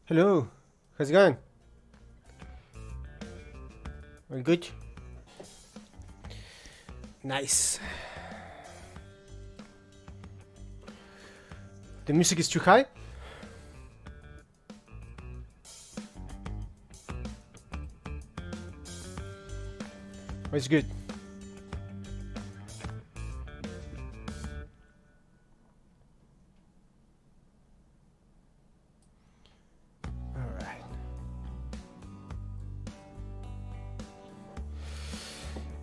Hello, how's it going? All good? Nice. The music is too high? Oh, it's good. Alright.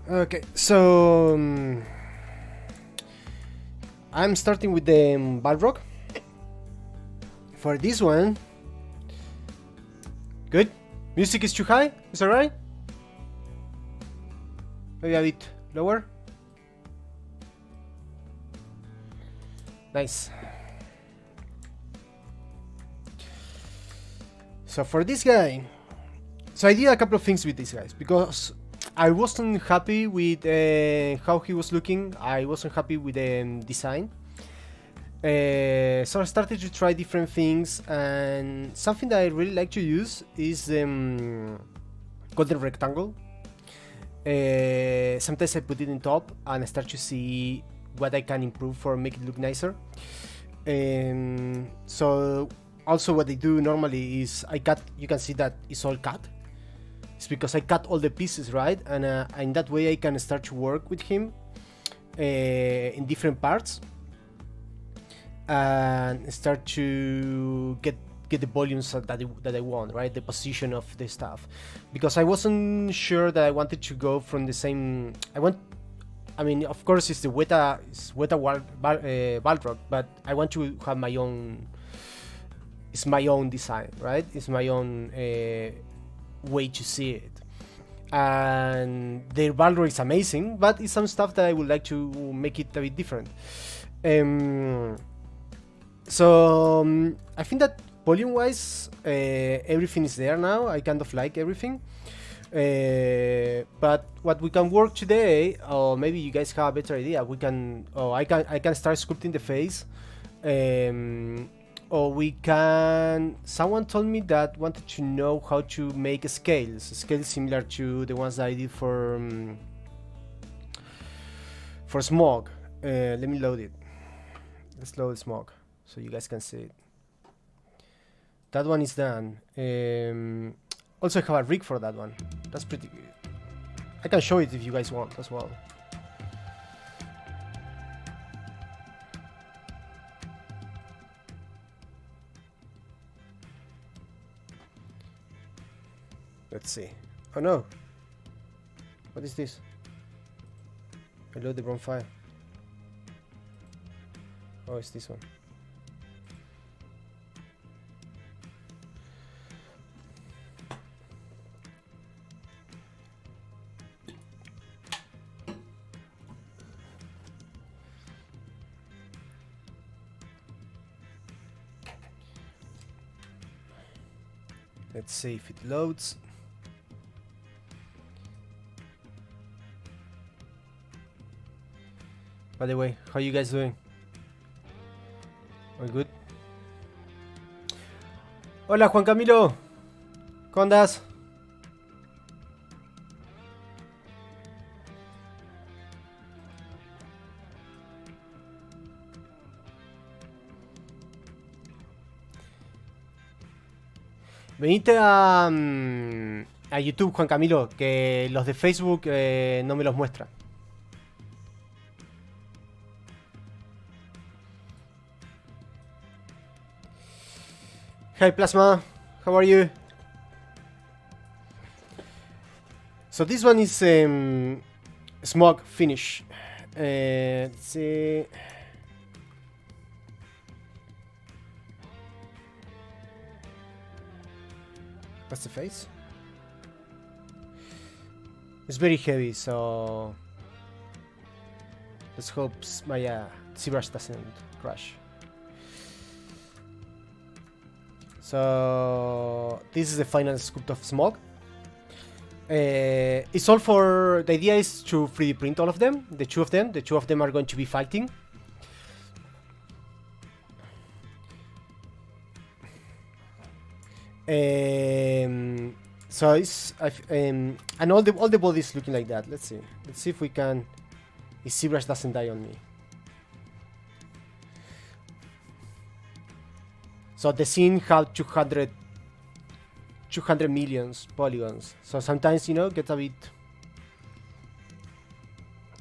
Okay, so I'm starting with the Balrog. For this one, good. Music is too high. Is that right? Maybe a bit lower. Nice. So for this guy, so I did a couple of things with these guys because I wasn't happy with how he was looking. I wasn't happy with the design. So I started to try different things, and something that I really like to use is golden rectangle. Sometimes I put it in top and I start to see what I can improve for make it look nicer. So also what I do normally is I cut. You can see that it's all cut. It's because I cut all the pieces, right? And in that way I can start to work with him in different parts and start to get the volumes that I want, right? The position of the stuff, because I wasn't sure that I wanted to go from the same. I mean, of course, it's Balrog, but I want to have my own. It's my own design, right? It's my own way to see it. And their Balrog is amazing, but it's some stuff that I would like to make it a bit different. So I think that volume-wise, everything is there now. I kind of like everything. But what we can work today, or maybe you guys have a better idea. We can, I can start sculpting the face, or we can. Someone told me that wanted to know how to make scales similar to the ones that I did for Smog. Let me load it. Let's load Smog so you guys can see it. That one is done. Also, I have a rig for that one. That's pretty good. I can show it if you guys want as well. Let's see. Oh no! What is this? I load the wrong file. Oh, it's this one. Let's see if it loads. By the way, how you guys doing? All good? Hola Juan Camilo, ¿cómo andas? Venite a YouTube, Juan Camilo, que los de Facebook no me los muestra. Hey Plasma, how are you? So this one is Smog finish. Let's see. What's the face? It's very heavy, so let's hope my ZBrush doesn't crash. So this is the final sculpt of Smog. It's all for, the idea is to 3D print all of them, the two of them are going to be fighting. So it's and all the body is looking like that. Let's see if we can. If ZBrush doesn't die on me. So the scene had 200 millions polygons. So sometimes, you know, gets a bit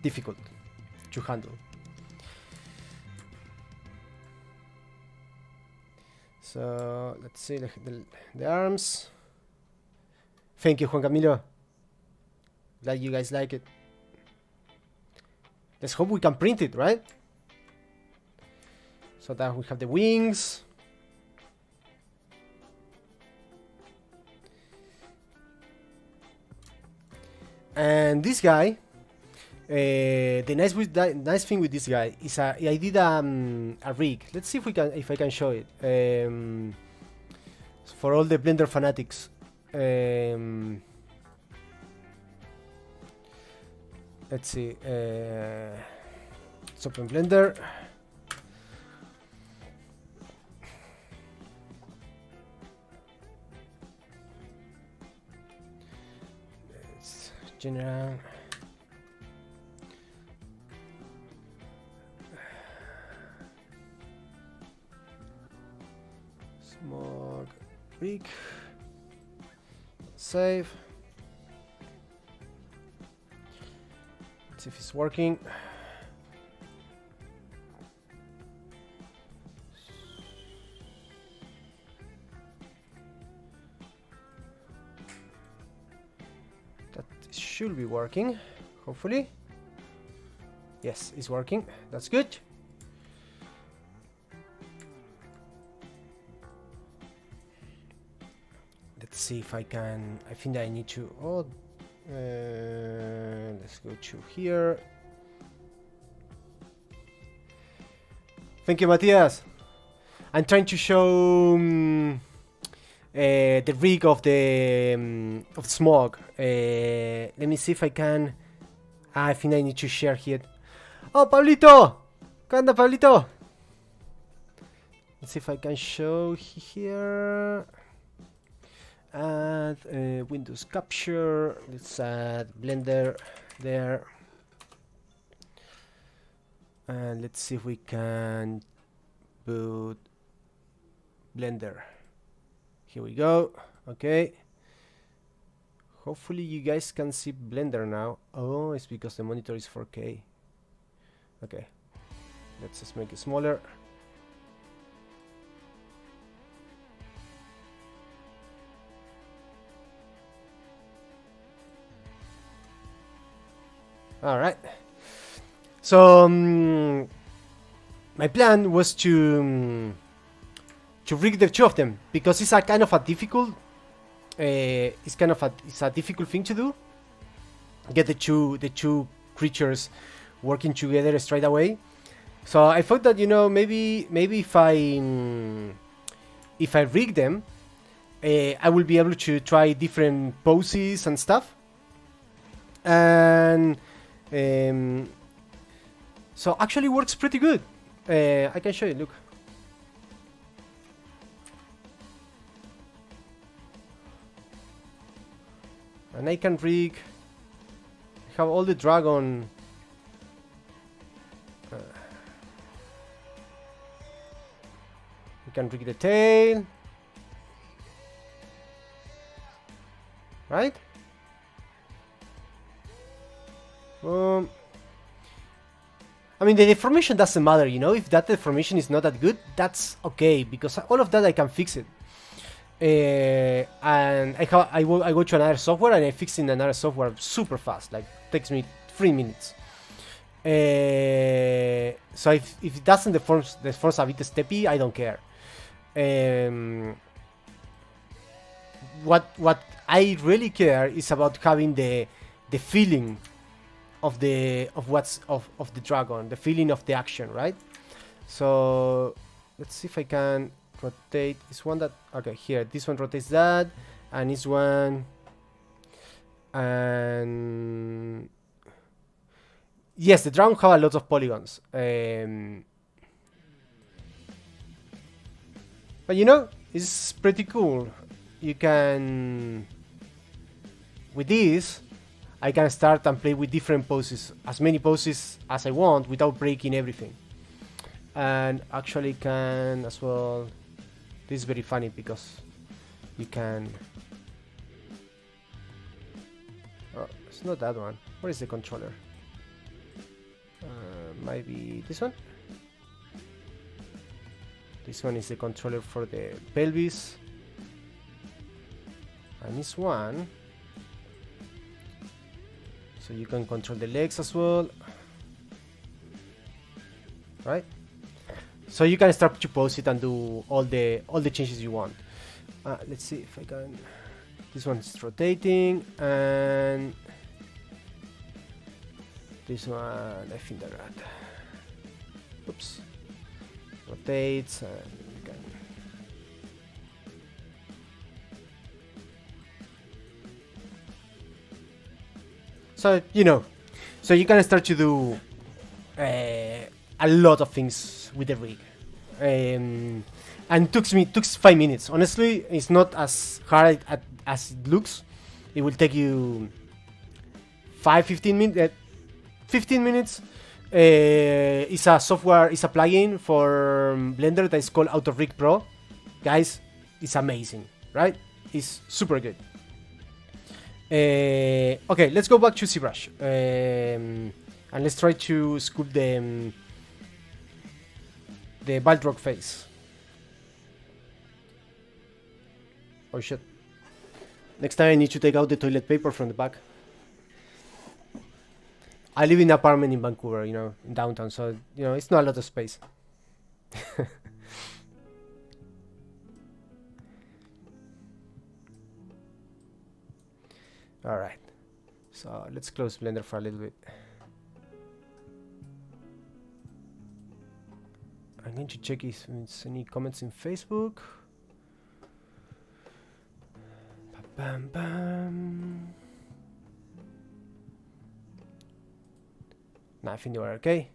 difficult to handle. So let's see the arms. Thank you, Juan Camilo. Glad you guys like it. Let's hope we can print it, right? So that we have the wings. And this guy, the nice thing with this guy is I did a rig. Let's see if I can show it for all the Blender fanatics. Let's see. Let's open Blender. Let's general. Smog rig. Save. Let's see if it's working. That should be working, hopefully. Yes, it's working. That's good. Let's see if I can. I think I need to. Oh, let's go to here. Thank you, Matthias. I'm trying to show the rig of the smog. Let me see if I can. I think I need to share here. Oh, Pablito! ¿Qué onda, Pablito? Let's see if I can show here. Add Windows Capture. Let's add Blender there. And let's see if we can put Blender. Here we go. Okay. Hopefully you guys can see Blender now. Oh, it's because the monitor is 4K. Okay. Let's just make it smaller. All right. So my plan was to rig the two of them because it's a kind of a difficult. It's a difficult thing to do. Get the two creatures working together straight away. So I thought that, you know, maybe if I rig them, I will be able to try different poses and stuff. And so actually works pretty good. I can show you, look. And I can rig, have all the dragon. We can rig the tail. Right? I mean, the deformation doesn't matter, you know. If that deformation is not that good, that's okay, because all of that I can fix it. And I go to another software and I fix it in another software super fast, like takes me 3 minutes. So if it doesn't deform a bit steppy, I don't care. What I really care is about having the feeling of the dragon, the feeling of the action, right? So let's see if I can rotate this one. That okay, here this one rotates that, and this one, and yes, the dragon have a lot of polygons, but you know, it's pretty cool. you can, with this, I can start and play with different poses, as many poses as I want without breaking everything. And actually can as well, this is very funny because you can, oh, it's not that one. Where is the controller? Maybe this one? This one is the controller for the pelvis. And this one, so you can control the legs as well, right? So you can start to pose it and do all the changes you want. Let's see if I can. This one's rotating, and this one I think that. Oops. Rotates, and you can. So so you can start to do a lot of things with the rig, and took 5 minutes. Honestly, it's not as hard as it looks. It will take you 15 minutes. 15 minutes. It's a software, it's a plugin for Blender that is called Auto Rig Pro. Guys, it's amazing, right? It's super good. Okay, let's go back to ZBrush, and let's try to sculpt the Balrgo face. Oh shit. Next time I need to take out the toilet paper from the back. I live in an apartment in Vancouver, in downtown, so, it's not a lot of space. Alright. So, let's close Blender for a little bit. I'm going to check if there's any comments in Facebook. Bam, bam. No, I think they were okay.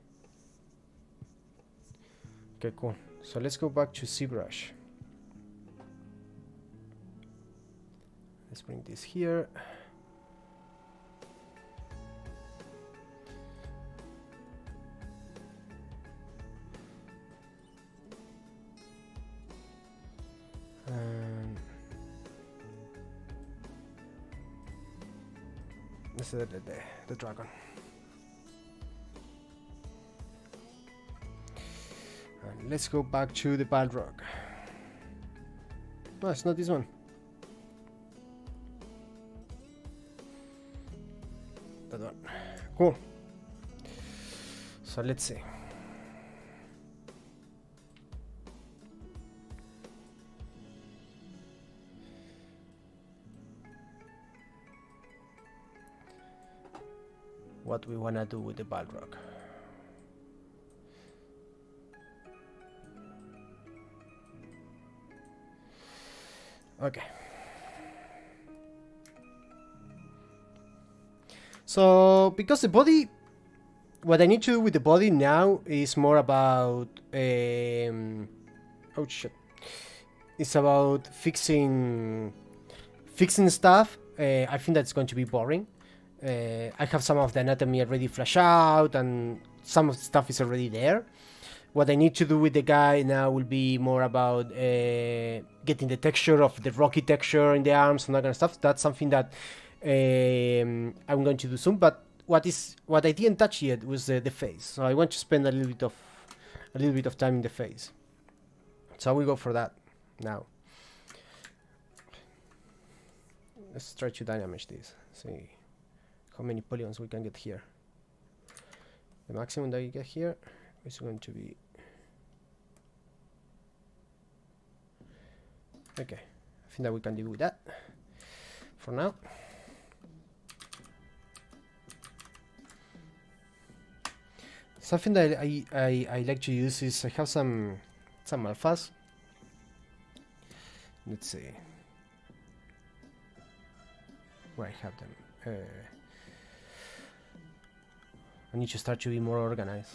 Okay, cool. So let's go back to ZBrush. Let's bring this here. And this is the dragon. And let's go back to the Balrgo. No, it's not this one. That one. Cool. So let's see. What we wanna do with the Balrgo. Okay. So, because the body, what I need to do with the body now is more about, oh shit, it's about fixing stuff. I think that's going to be boring. I have some of the anatomy already fleshed out, and some of the stuff is already there. What I need to do with the guy now will be more about getting the texture of the rocky texture in the arms and that kind of stuff. That's something that I'm going to do soon. But what I didn't touch yet was the face. So I want to spend a little bit of time in the face. So I will go for that now. Let's try to dynamesh this. See how many polygons we can get here. The maximum that you get here is going to be okay. I think that we can deal with that for now. Something that I like to use is I have some alphas. Let's see where I have them. I need to start to be more organized.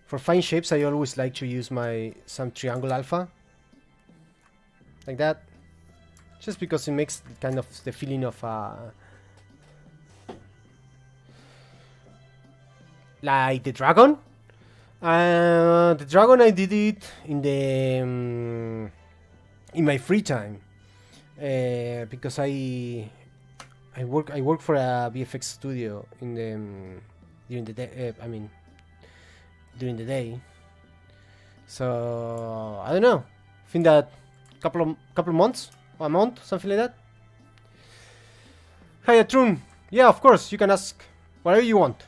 For fine shapes, I always like to use some triangle alpha, like that, just because it makes kind of the feeling of like the dragon. The dragon, I did it in the in my free time, because I work for a VFX studio in the during the day. I mean, during the day. So I don't know. I think that couple of months, a month, something like that. Hi, Atrun. Yeah, of course, you can ask whatever you want.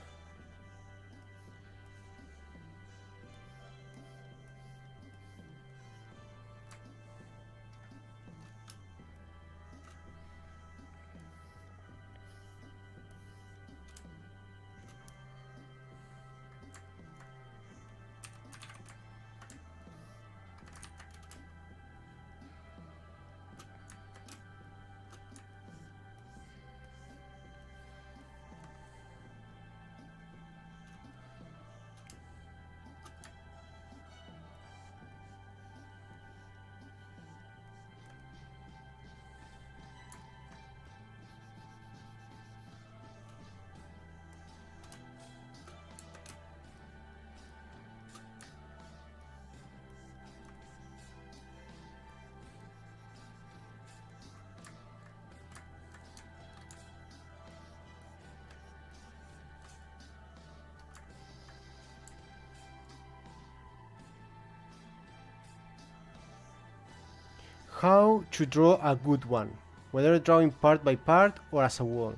How to draw a good one, whether drawing part by part or as a wall.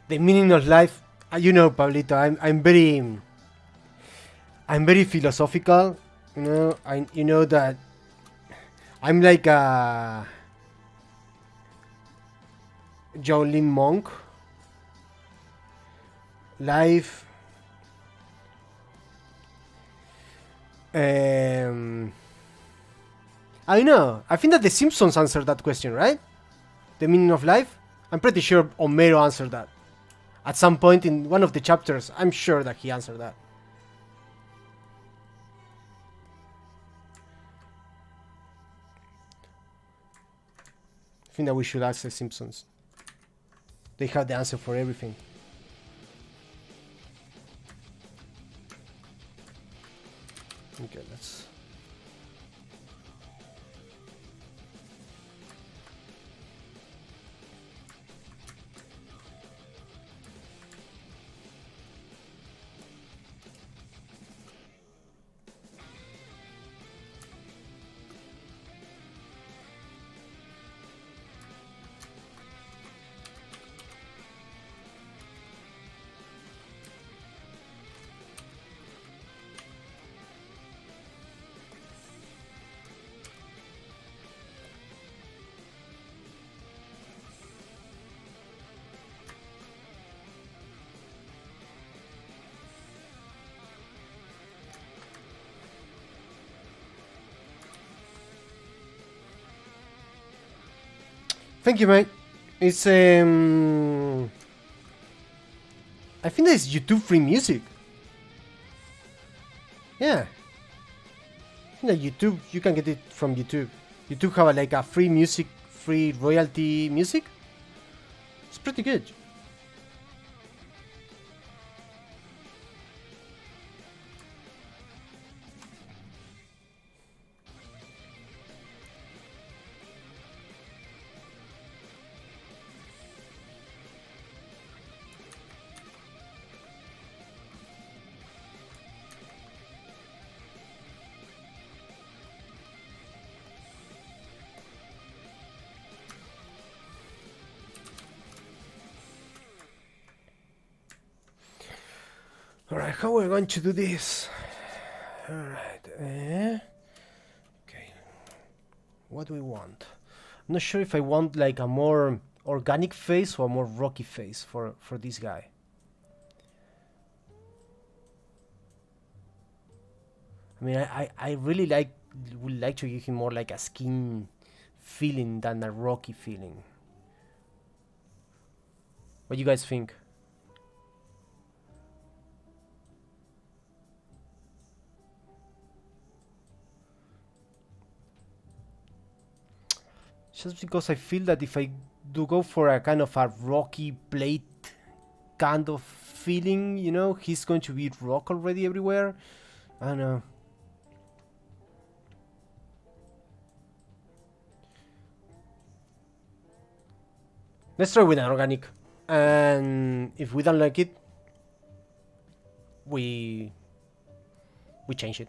The meaning of life, you know, Pablito, I'm very philosophical. You know that I'm like a Shaolin monk. Life. I know. I think that the Simpsons answered that question, right? The meaning of life. I'm pretty sure Homero answered that at some point in one of the chapters. I'm sure that he answered that. I think that we should ask the Simpsons. They have the answer for everything. Okay, let's... Thank you, mate. It's I think there's YouTube free music. Yeah. I think that YouTube, you can get it from YouTube. YouTube have like a free music, free royalty music. It's pretty good. Alright, how are we going to do this? Alright, okay. What do we want? I'm not sure if I want like a more organic face or a more rocky face for this guy. I mean, I really would like to give him more like a skin feeling than a rocky feeling. What do you guys think? Just because I feel that if I do go for a kind of a rocky plate kind of feeling, you know, he's going to be rock already everywhere. I don't know. Let's try with an organic. And if we don't like it, we change it.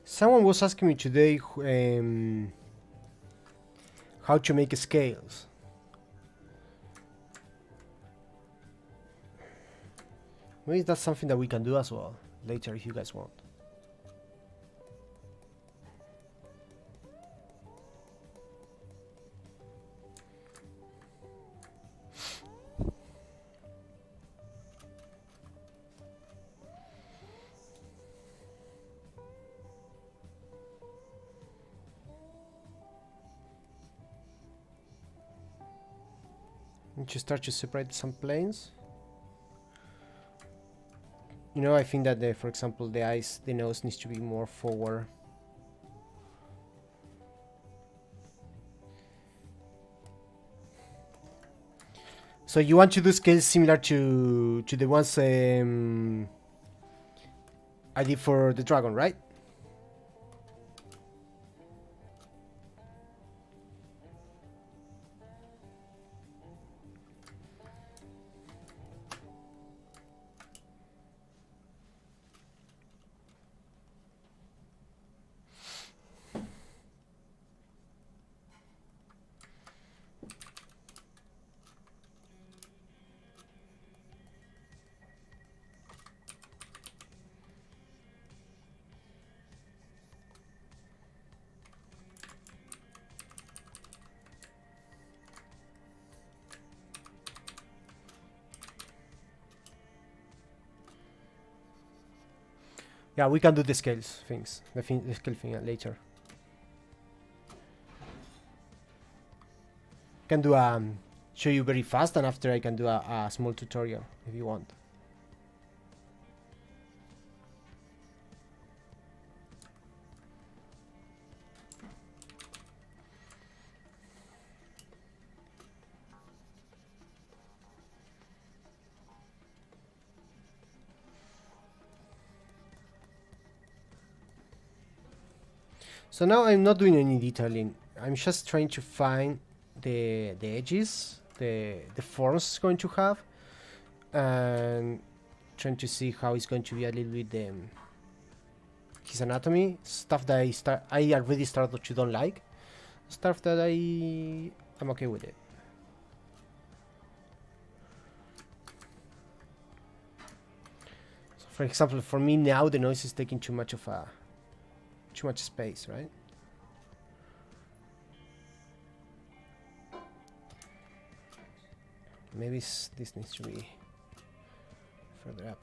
Someone was asking me today how to make scales. Maybe that's something that we can do as well later if you guys want. To start to separate some planes. You know, I think that for example, the nose needs to be more forward. So you want to do scales similar to the ones I did for the dragon, right? Yeah, we can do the scales things, the scale thing later. Can do show you very fast, and after I can do a small tutorial if you want. So now I'm not doing any detailing. I'm just trying to find the edges, the forms it's going to have, and trying to see how it's going to be a little bit his anatomy, stuff that I already started to don't like, stuff that I'm okay with it. So for example, for me now the noise is taking too much space, right? Maybe this needs to be further up.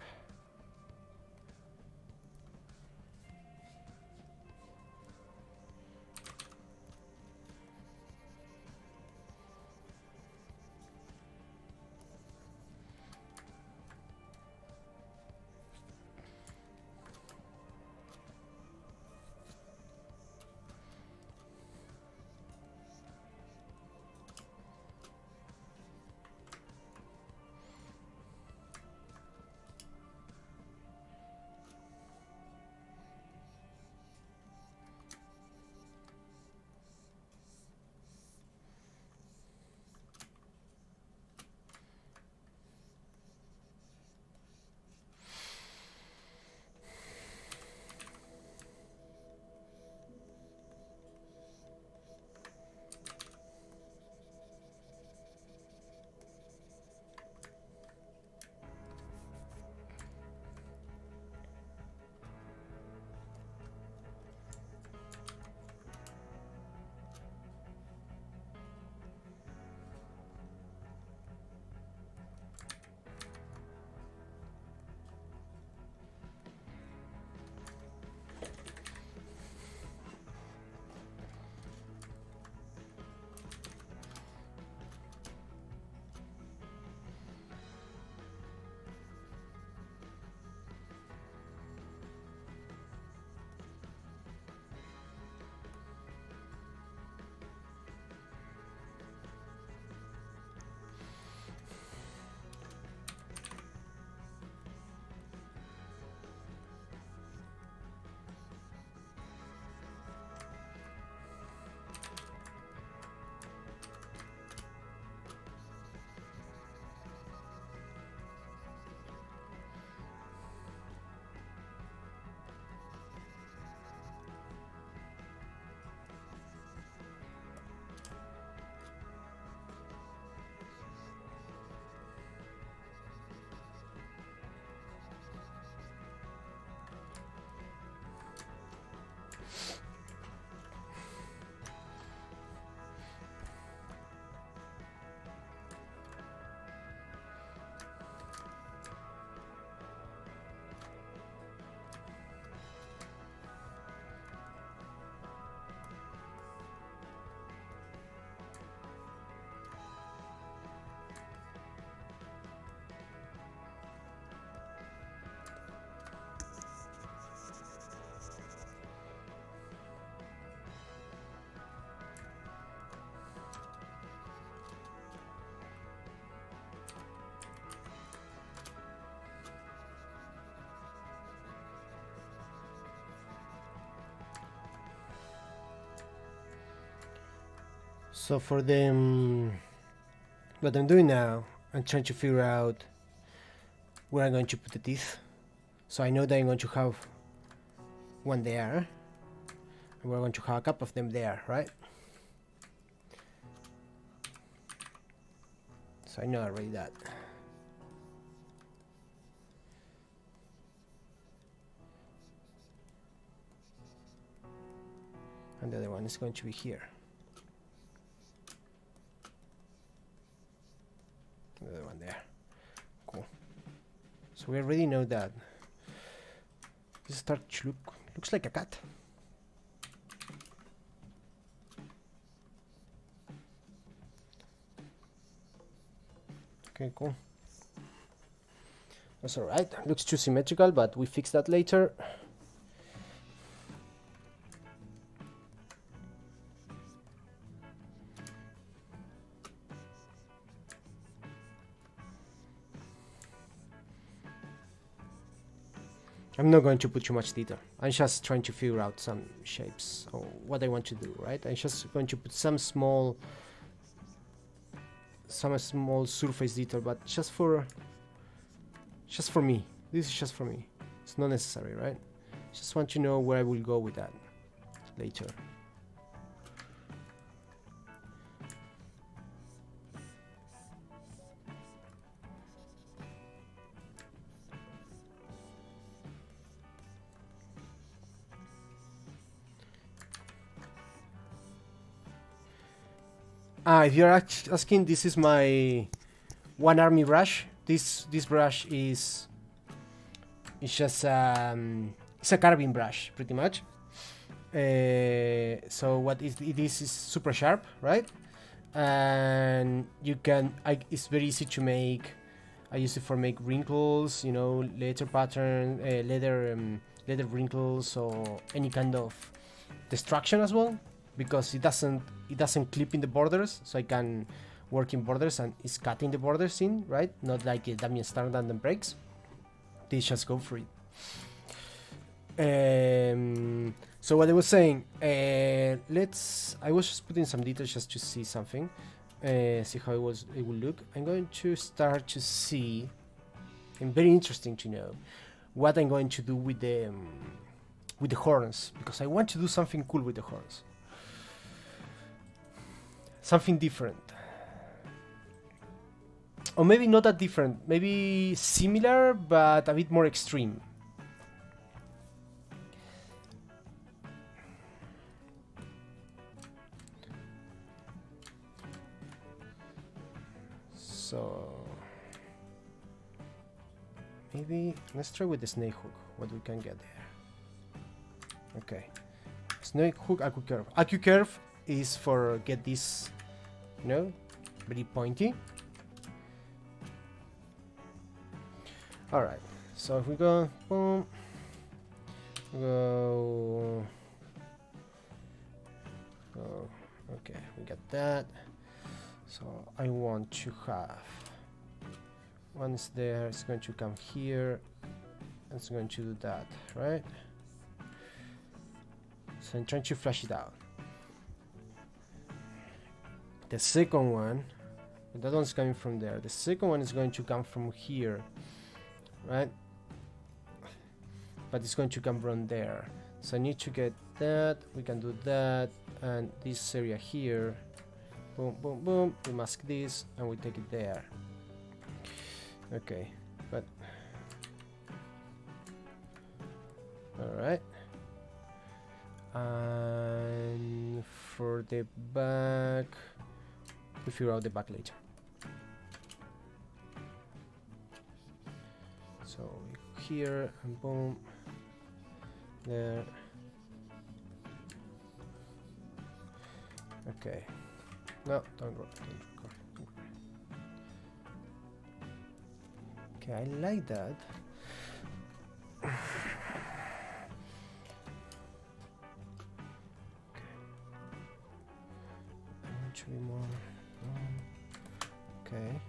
So for them, what I'm doing now, I'm trying to figure out where I'm going to put the teeth. So I know that I'm going to have one there, and we're going to have a couple of them there, right? So I know already that. And the other one is going to be here. The other one there. Cool. So we already know that. This starts to looks like a cat. Okay, cool. That's alright. Looks too symmetrical, but we fix that later. I'm not going to put too much detail. I'm just trying to figure out some shapes or what I want to do, right? I'm just going to put some small surface detail, but just for me. This is just for me. It's not necessary, right? Just want to know where I will go with that later. If you're asking, this is my one army brush. This brush is just it's a carving brush, pretty much. So what is it is super sharp, right? And you can it's very easy to make. I use it for make wrinkles, you know, leather pattern, leather wrinkles, or any kind of destruction as well, because it doesn't clip in the borders, so I can work in borders and it's cutting the borders in, right? Not like a dummy standard and then breaks. They just go for it. So what I was saying, I was just putting some details just to see something, see how it will look. I'm going to start to see, and very interesting to know what I'm going to do with the horns, because I want to do something cool with the horns. Something different. Or maybe not that different, maybe similar, but a bit more extreme. So maybe let's try with the snake hook, what we can get there. Okay. Snake hook, accu curve. Accu curve is for get this, you know, very pointy. Alright, so if we go, boom, go, okay, we got that. So I want to have, once there, it's going to come here, it's going to do that, right? So I'm trying to flash it out. The second one, that one's coming from there. The second one is going to come from here, right? But it's going to come from there. So I need to get that. We can do that, and this area here. Boom, boom, boom. We mask this, and we take it there. Okay, but all right. And for the back, we figure out the back later. So here and boom, there. Okay. No, don't go. Okay, I like that. Okay. I want to be more. Okay.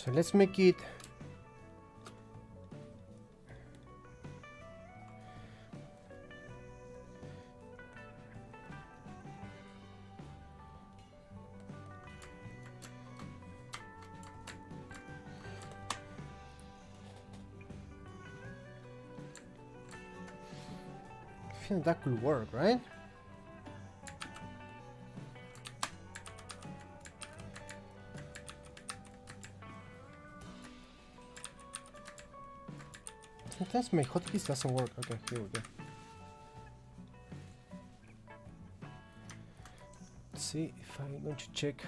So let's make it I feel that could work, right? Sometimes my hotkeys doesn't work. Okay, here we go. Let's see if I'm going to check.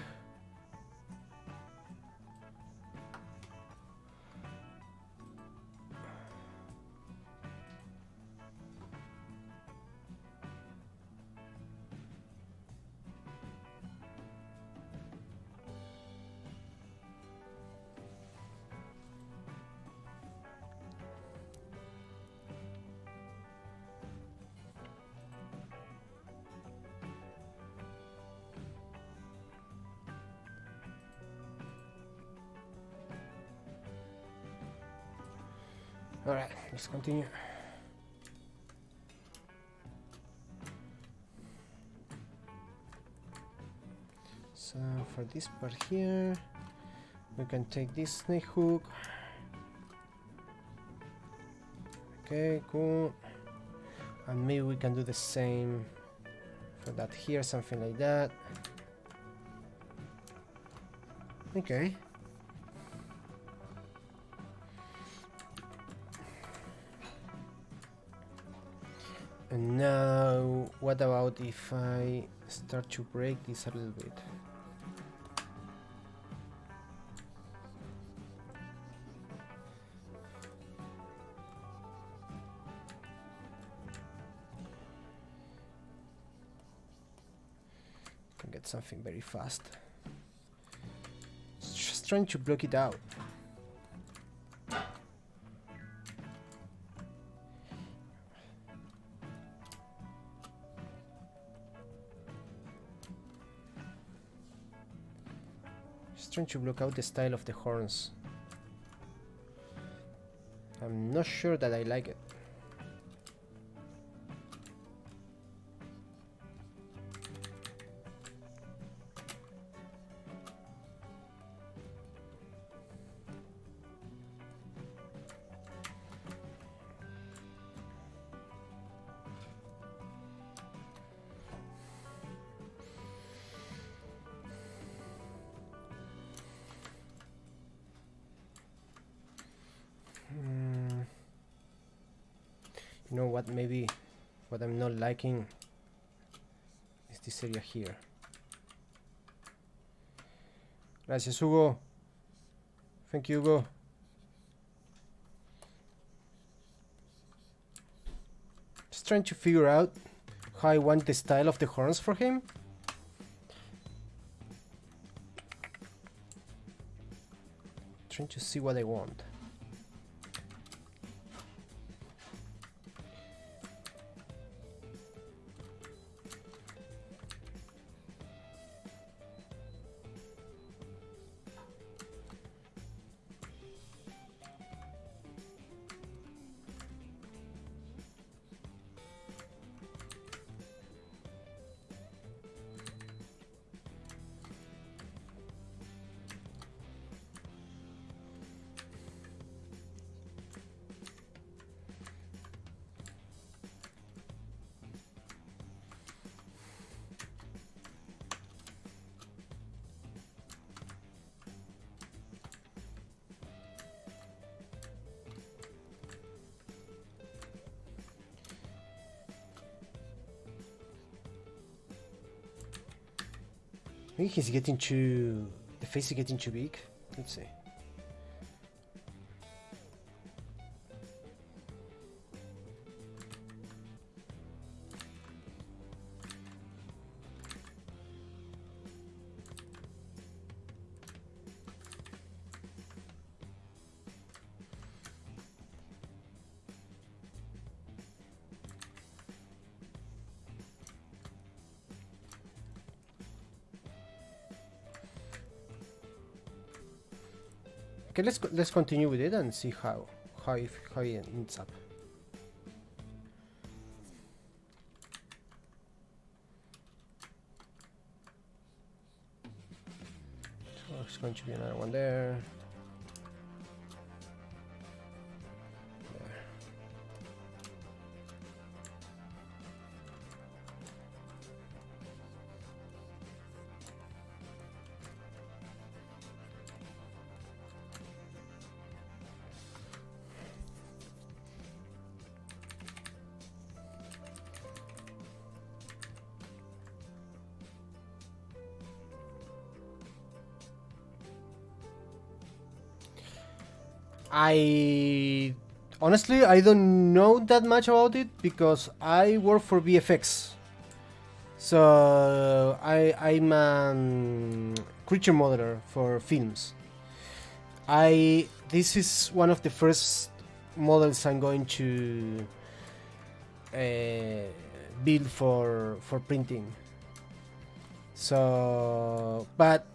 Alright, let's continue. So for this part here, we can take this snake hook. Okay, cool. And maybe we can do the same for that here, something like that. Okay. And now, what about if I start to break this a little bit? Can get something very fast. Just trying to block it out. Trying to block out the style of the horns. I'm not sure that I like it. You know what, maybe what I'm not liking is this area here. Gracias, Hugo. Thank you, Hugo. Just trying to figure out how I want the style of the horns for him. Trying to see what I want. Maybe he's getting too... the face is getting too big. Let's see. Okay, let's continue with it and see how it ends up. So it's going to be another one there. I honestly I don't know that much about it because I work for VFX. So I'm a creature modeler for films. This is one of the first models I'm going to build for printing. So, but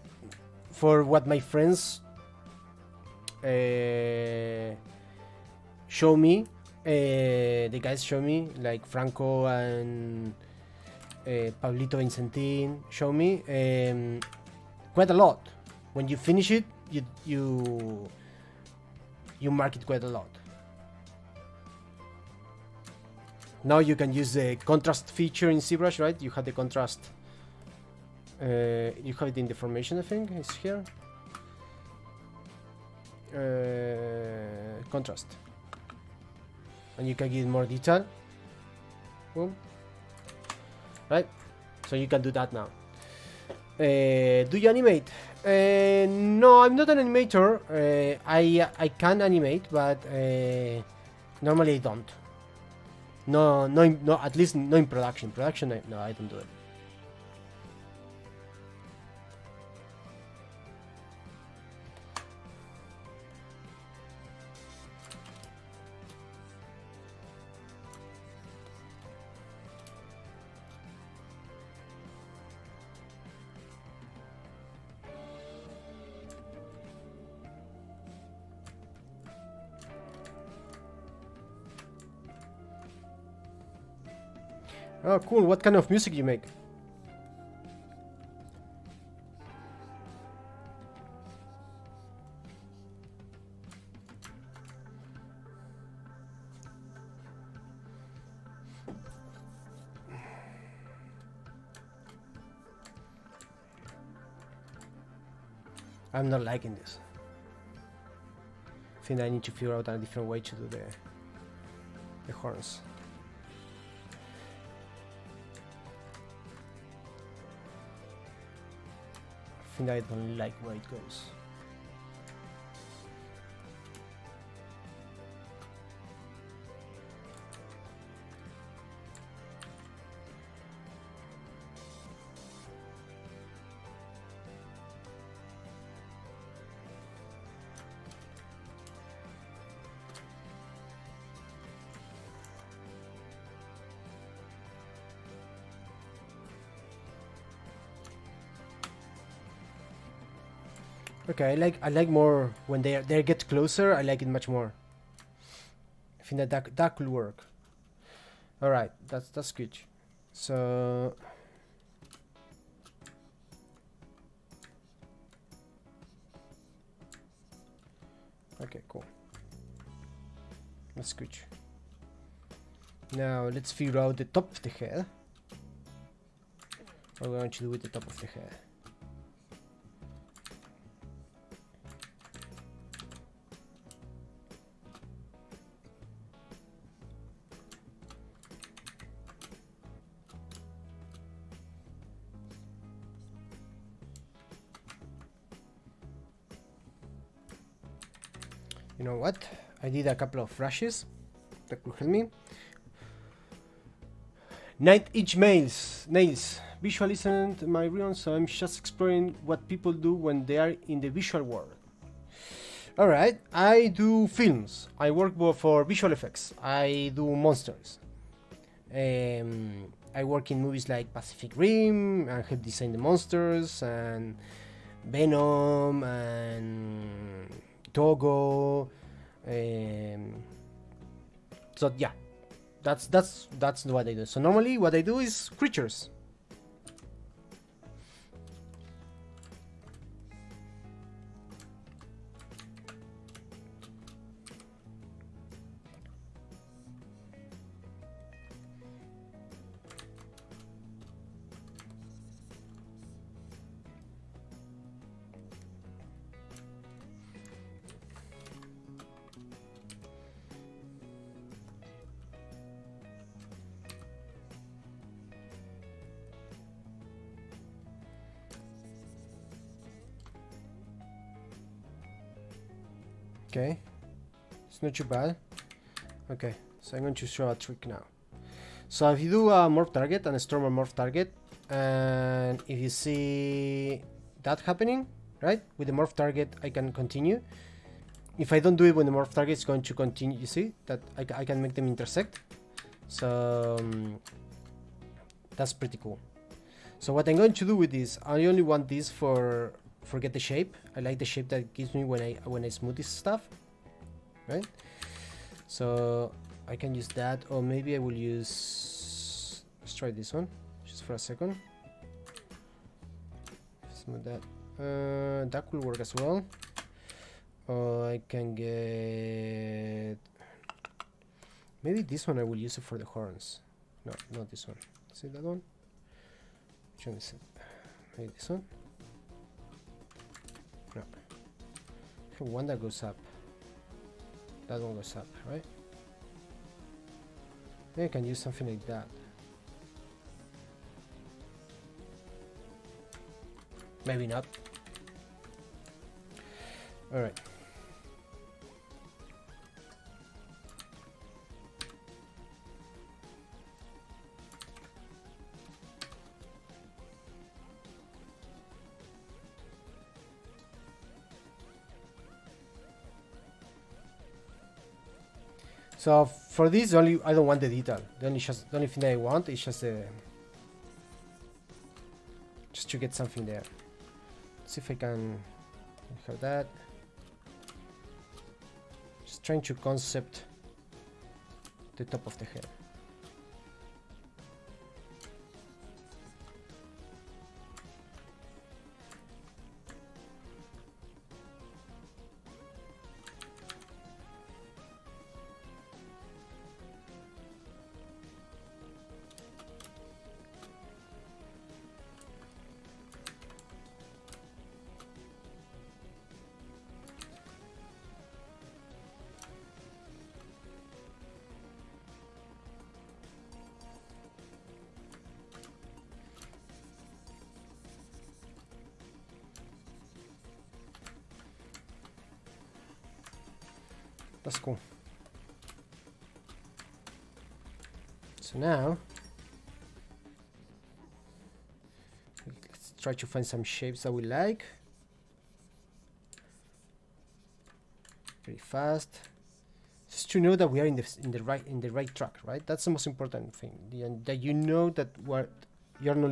for what my friends show me, the guys show me, like Franco and Pablito Vincentin show me quite a lot. When you finish it, you mark it quite a lot. Now you can use the contrast feature in ZBrush, right? You have the contrast. You have it in the formation, I think. It's here. Contrast. And you can give more detail. Boom. Right? So you can do that now. Do you animate? No, I'm not an animator. I can animate, but normally I don't. No, at least not in production. Production, no, I don't do it. Oh, cool. What kind of music you make? I'm not liking this. I think I need to figure out a different way to do the horns. I think I don't like where it goes. Okay, I like more when they get closer. I like it much more. I think that could work. All right, that's good. So okay, cool. That's good. Now let's figure out the top of the head. What we're going to do with the top of the head. You know what? I did a couple of brushes that could help me. 9-inch nails. Visual isn't my realm, so I'm just exploring what people do when they are in the visual world. Alright, I do films. I work for visual effects. I do monsters. I work in movies like Pacific Rim and help design the monsters and Venom and Togo. So yeah, that's what I do. So normally what I do is creatures. Okay, it's not too bad. Okay, so I'm going to show a trick now. So if you do a morph target and a storm morph target, and if you see that happening, right, with the morph target, I can continue. If I don't do it when the morph target is going to continue, you see that I can make them intersect. So that's pretty cool. So what I'm going to do with this, I only want this for forget the shape. I like the shape that it gives me when I smooth this stuff, right? So I can use that, or maybe I will use, let's try this one just for a second. Smooth that. That could work as well. Or I can get, maybe this one I will use it for the horns. No, not this one. See that one? Which one is it? Maybe this one? No. For one that goes up. That one goes up, right? Maybe I can use something like that. Maybe not. Alright. So for this, I don't want the detail. The only thing that I want is just to get something there. Let's see if I can have that. Just trying to concept the top of the head. That's cool. So now, let's try to find some shapes that we like. Very fast. Just to know that we are in the right track, right? That's the most important thing. That you know that you're not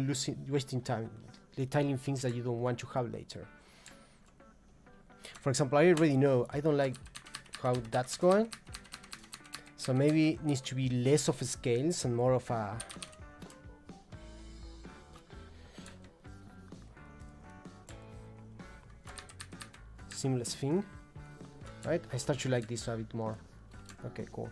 wasting time detailing things that you don't want to have later. For example, I already know I don't like how that's going, so maybe it needs to be less of a scales and more of a seamless thing, right? I start to like this a bit more. Okay, cool.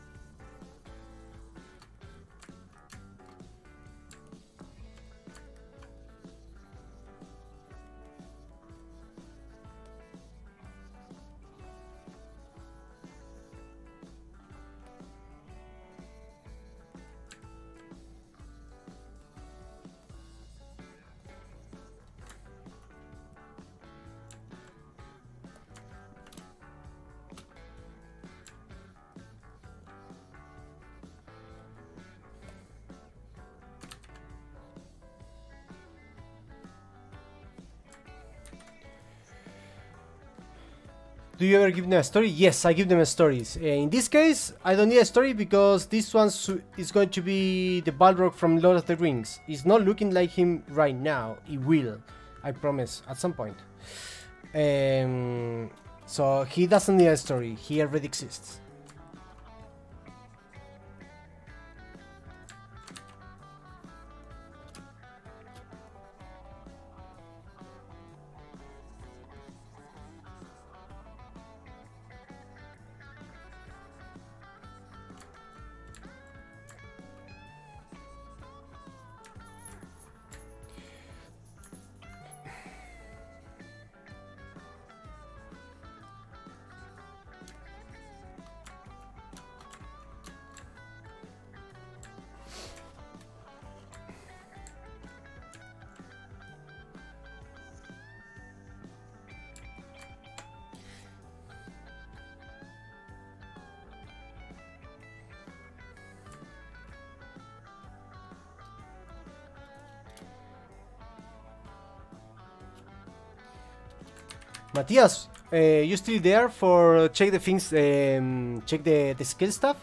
Do you ever give them a story? Yes, I give them a stories. In this case, I don't need a story because this one is going to be the Balrog from Lord of the Rings. It's not looking like him right now. It will, I promise, at some point. So he doesn't need a story, he already exists. Matthias, you still there for check the things, check the skill stuff?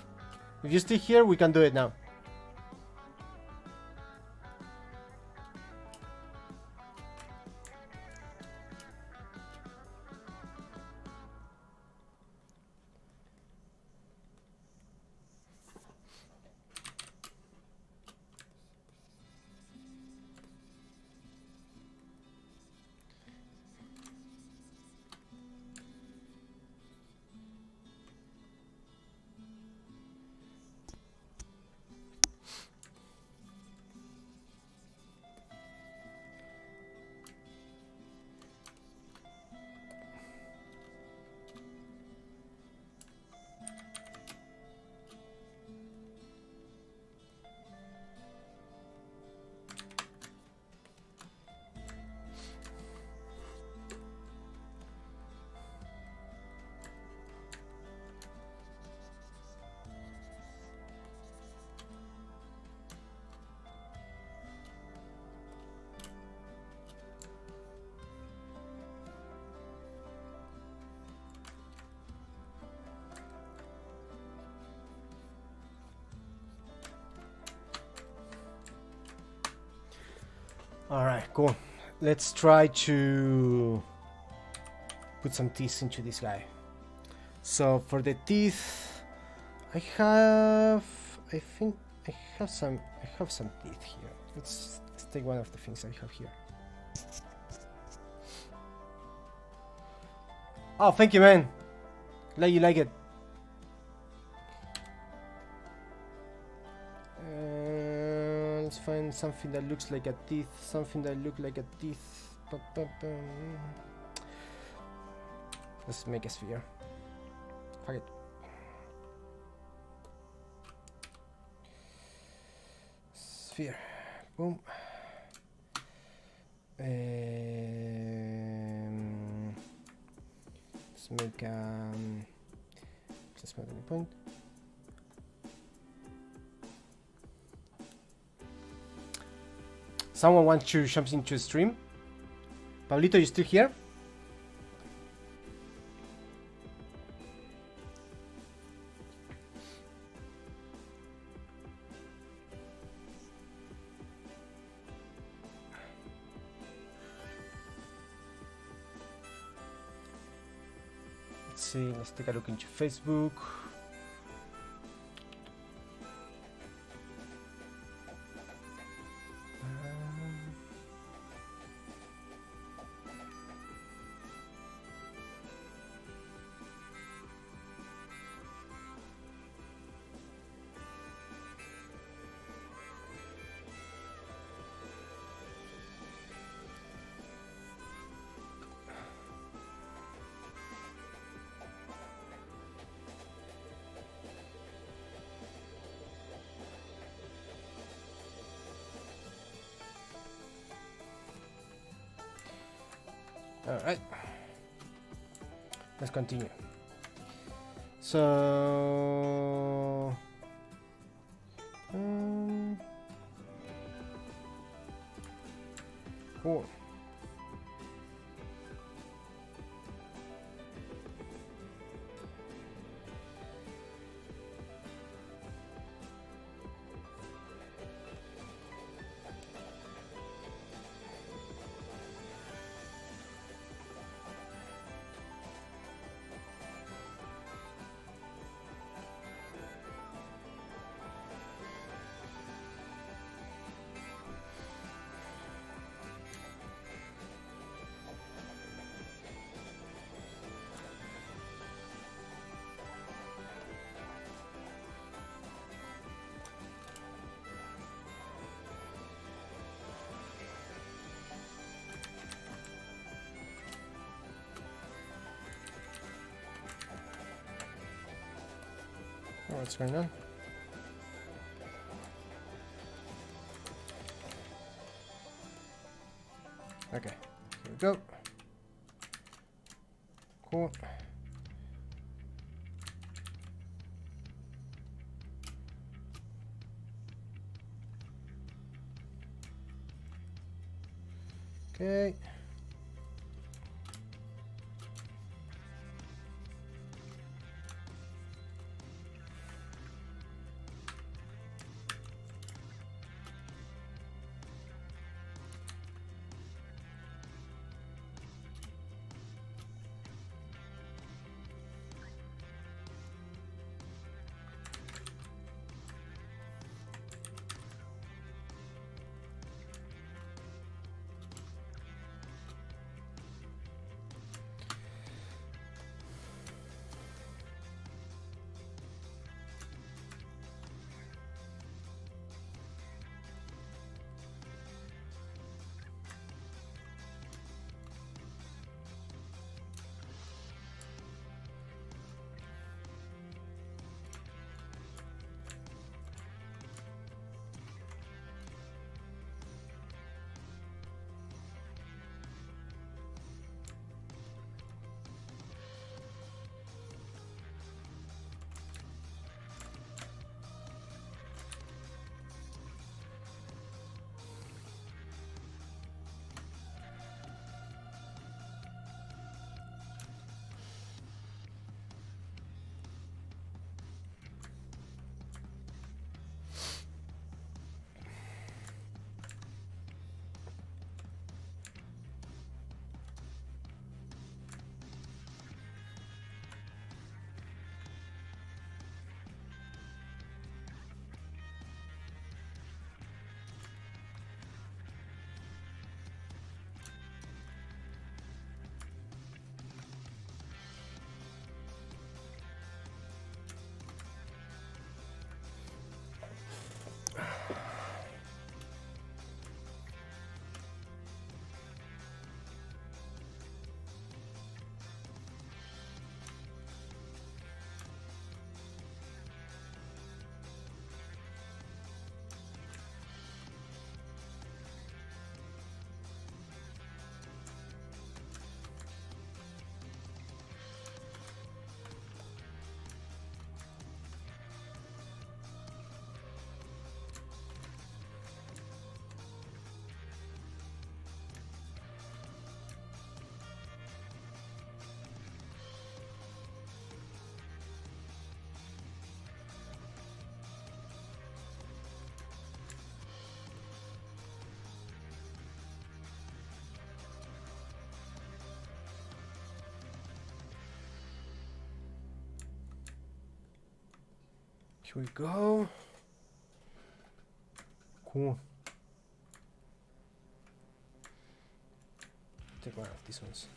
If you're still here, we can do it now. Alright, cool. Let's try to put some teeth into this guy. So for the teeth, I think I have some teeth here. Let's take one of the things I have here. Oh, thank you, man. Glad you like it. Let's find something that looks like a teeth. Something that looks like a teeth. Let's make a sphere. Fuck it. Sphere. Boom. Let's make let's make a point. Someone wants to jump into stream? Pablito, you still here? Let's see, let's take a look into Facebook. Alright, let's continue. So cool. Oh, what's going on? Okay, here we go. Cool. Okay. Here we go. Cool. Take one of these ones.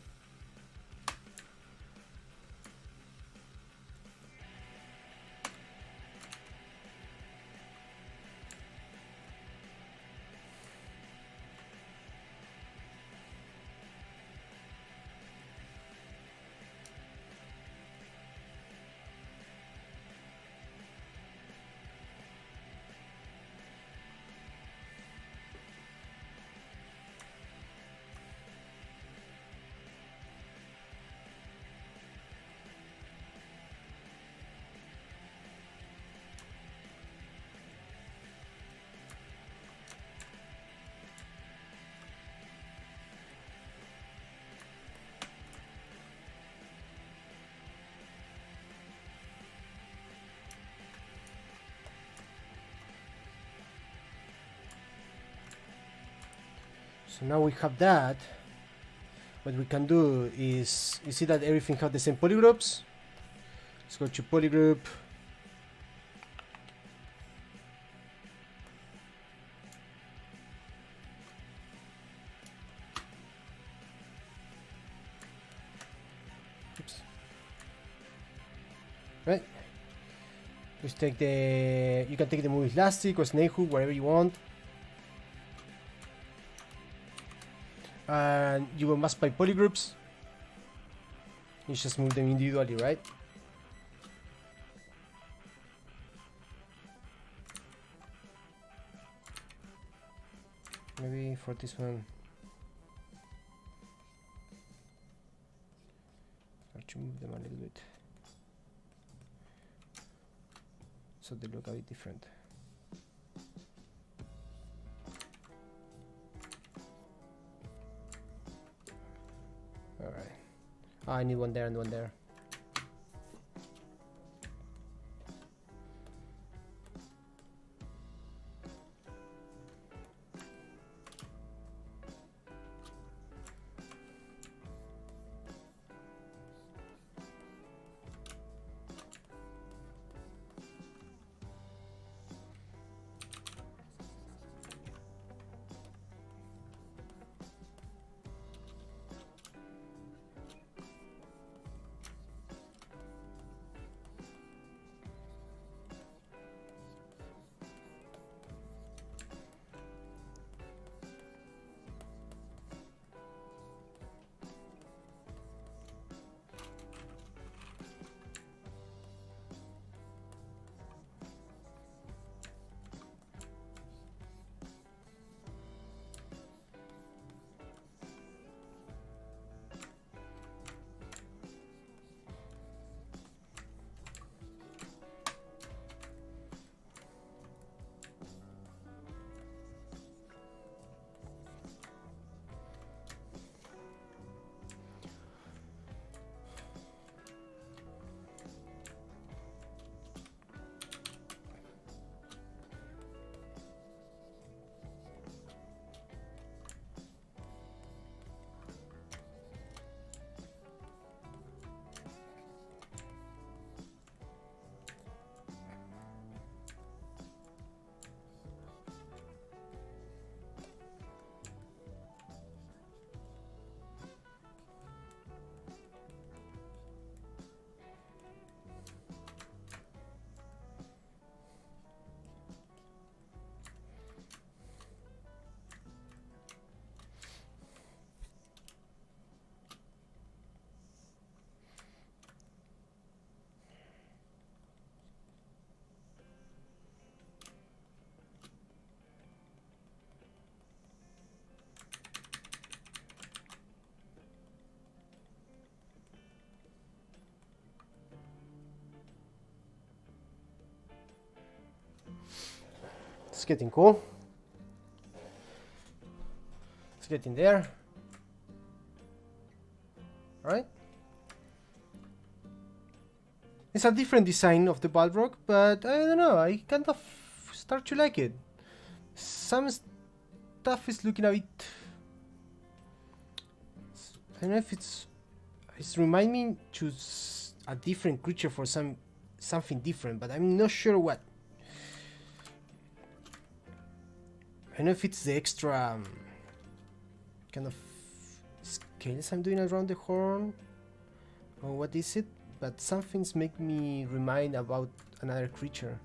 So now we have that. What we can do is, you see that everything has the same polygroups. Let's go to polygroup. Oops. Right. Just take the, you can take the movie elastic or snake hook, whatever you want. And you will mask by polygroups. You just move them individually, right? Maybe for this one, start to move them a little bit so they look a bit different. All right. Oh, I need one there and one there. It's getting cool. It's getting there. Alright. It's a different design of the Balrog, but I don't know, I kind of start to like it. Some stuff is looking a bit... I don't know if it's reminding me to a different creature for something different, but I'm not sure what. I don't know if it's the extra kind of scales I'm doing around the horn, or what is it, but some things make me remind about another creature.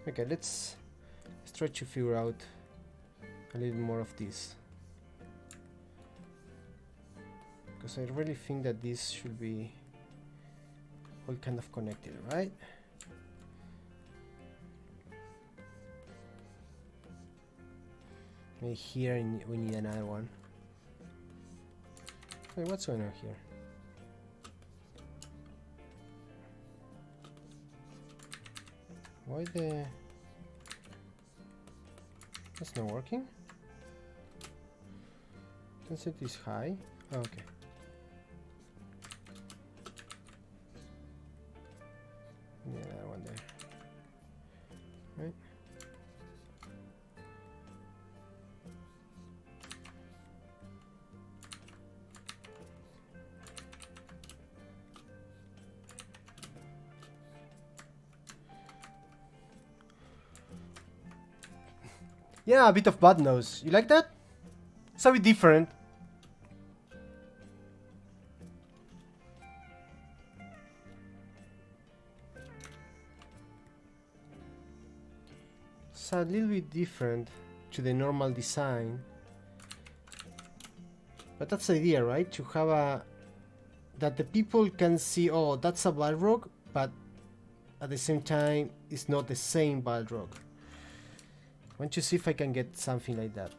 Okay, let's try to figure out a little more of this, because I really think that this should be all kind of connected, right? Maybe here we need another one. Wait, what's going on here? Why the... That's not working? Can set this high? Oh, okay. Yeah, that one there. Right? Yeah, a bit of bad nose. You like that? It's a bit different. It's a little bit different to the normal design. But that's the idea, right? To have a... that the people can see, oh, that's a Balrog, but at the same time it's not the same Balrog. I want to see if I can get something like that.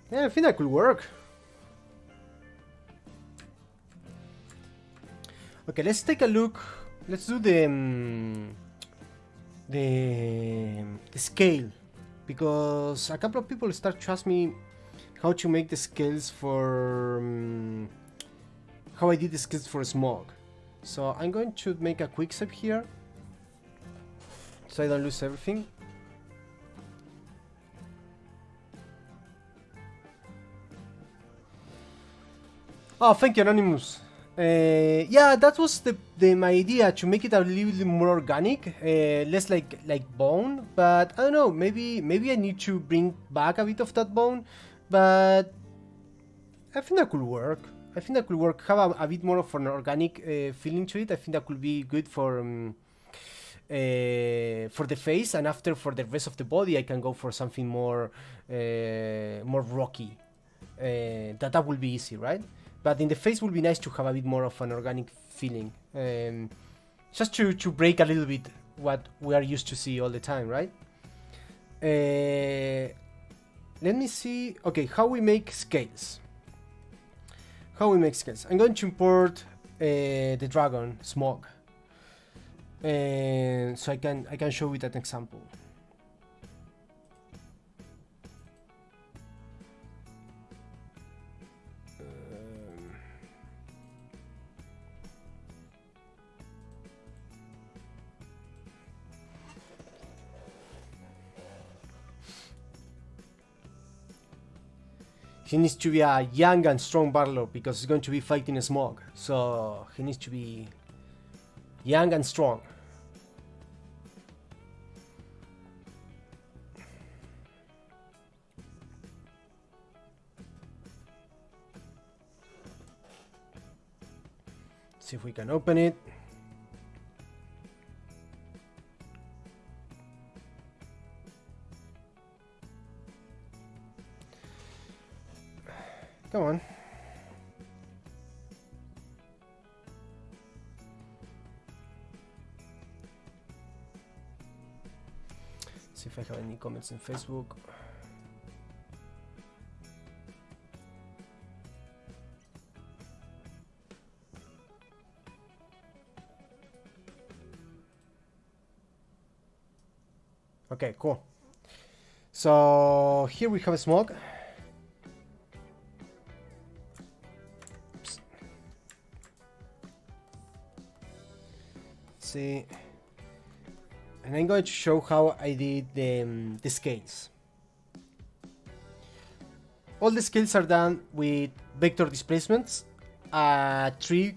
Yeah, I think that could work. Okay, let's take a look. Let's do the scale, because a couple of people start to ask me how to make the scales for how I did the scales for smog. So I'm going to make a quick step here, so I don't lose everything. Oh, thank you, Anonymous. Yeah, that was my idea, to make it a little bit more organic, less like bone. But I don't know, maybe I need to bring back a bit of that bone. But I think that could work. Have a bit more of an organic feeling to it. I think that could be good for the face, and after for the rest of the body, I can go for something more rocky. That will be easy, right? But in the face would be nice to have a bit more of an organic feeling. Just to break a little bit what we are used to see all the time, right? Let me see. Okay, how we make scales. I'm going to import the dragon, Smog. So I can show you that example. He needs to be a young and strong Balrgo because he's going to be fighting a Smog. So he needs to be young and strong. See if we can open it. Come on. See if I have any comments in Facebook. Okay, cool. So here we have a Smog. See, and I'm going to show how I did the scales. All the scales are done with vector displacements, a trick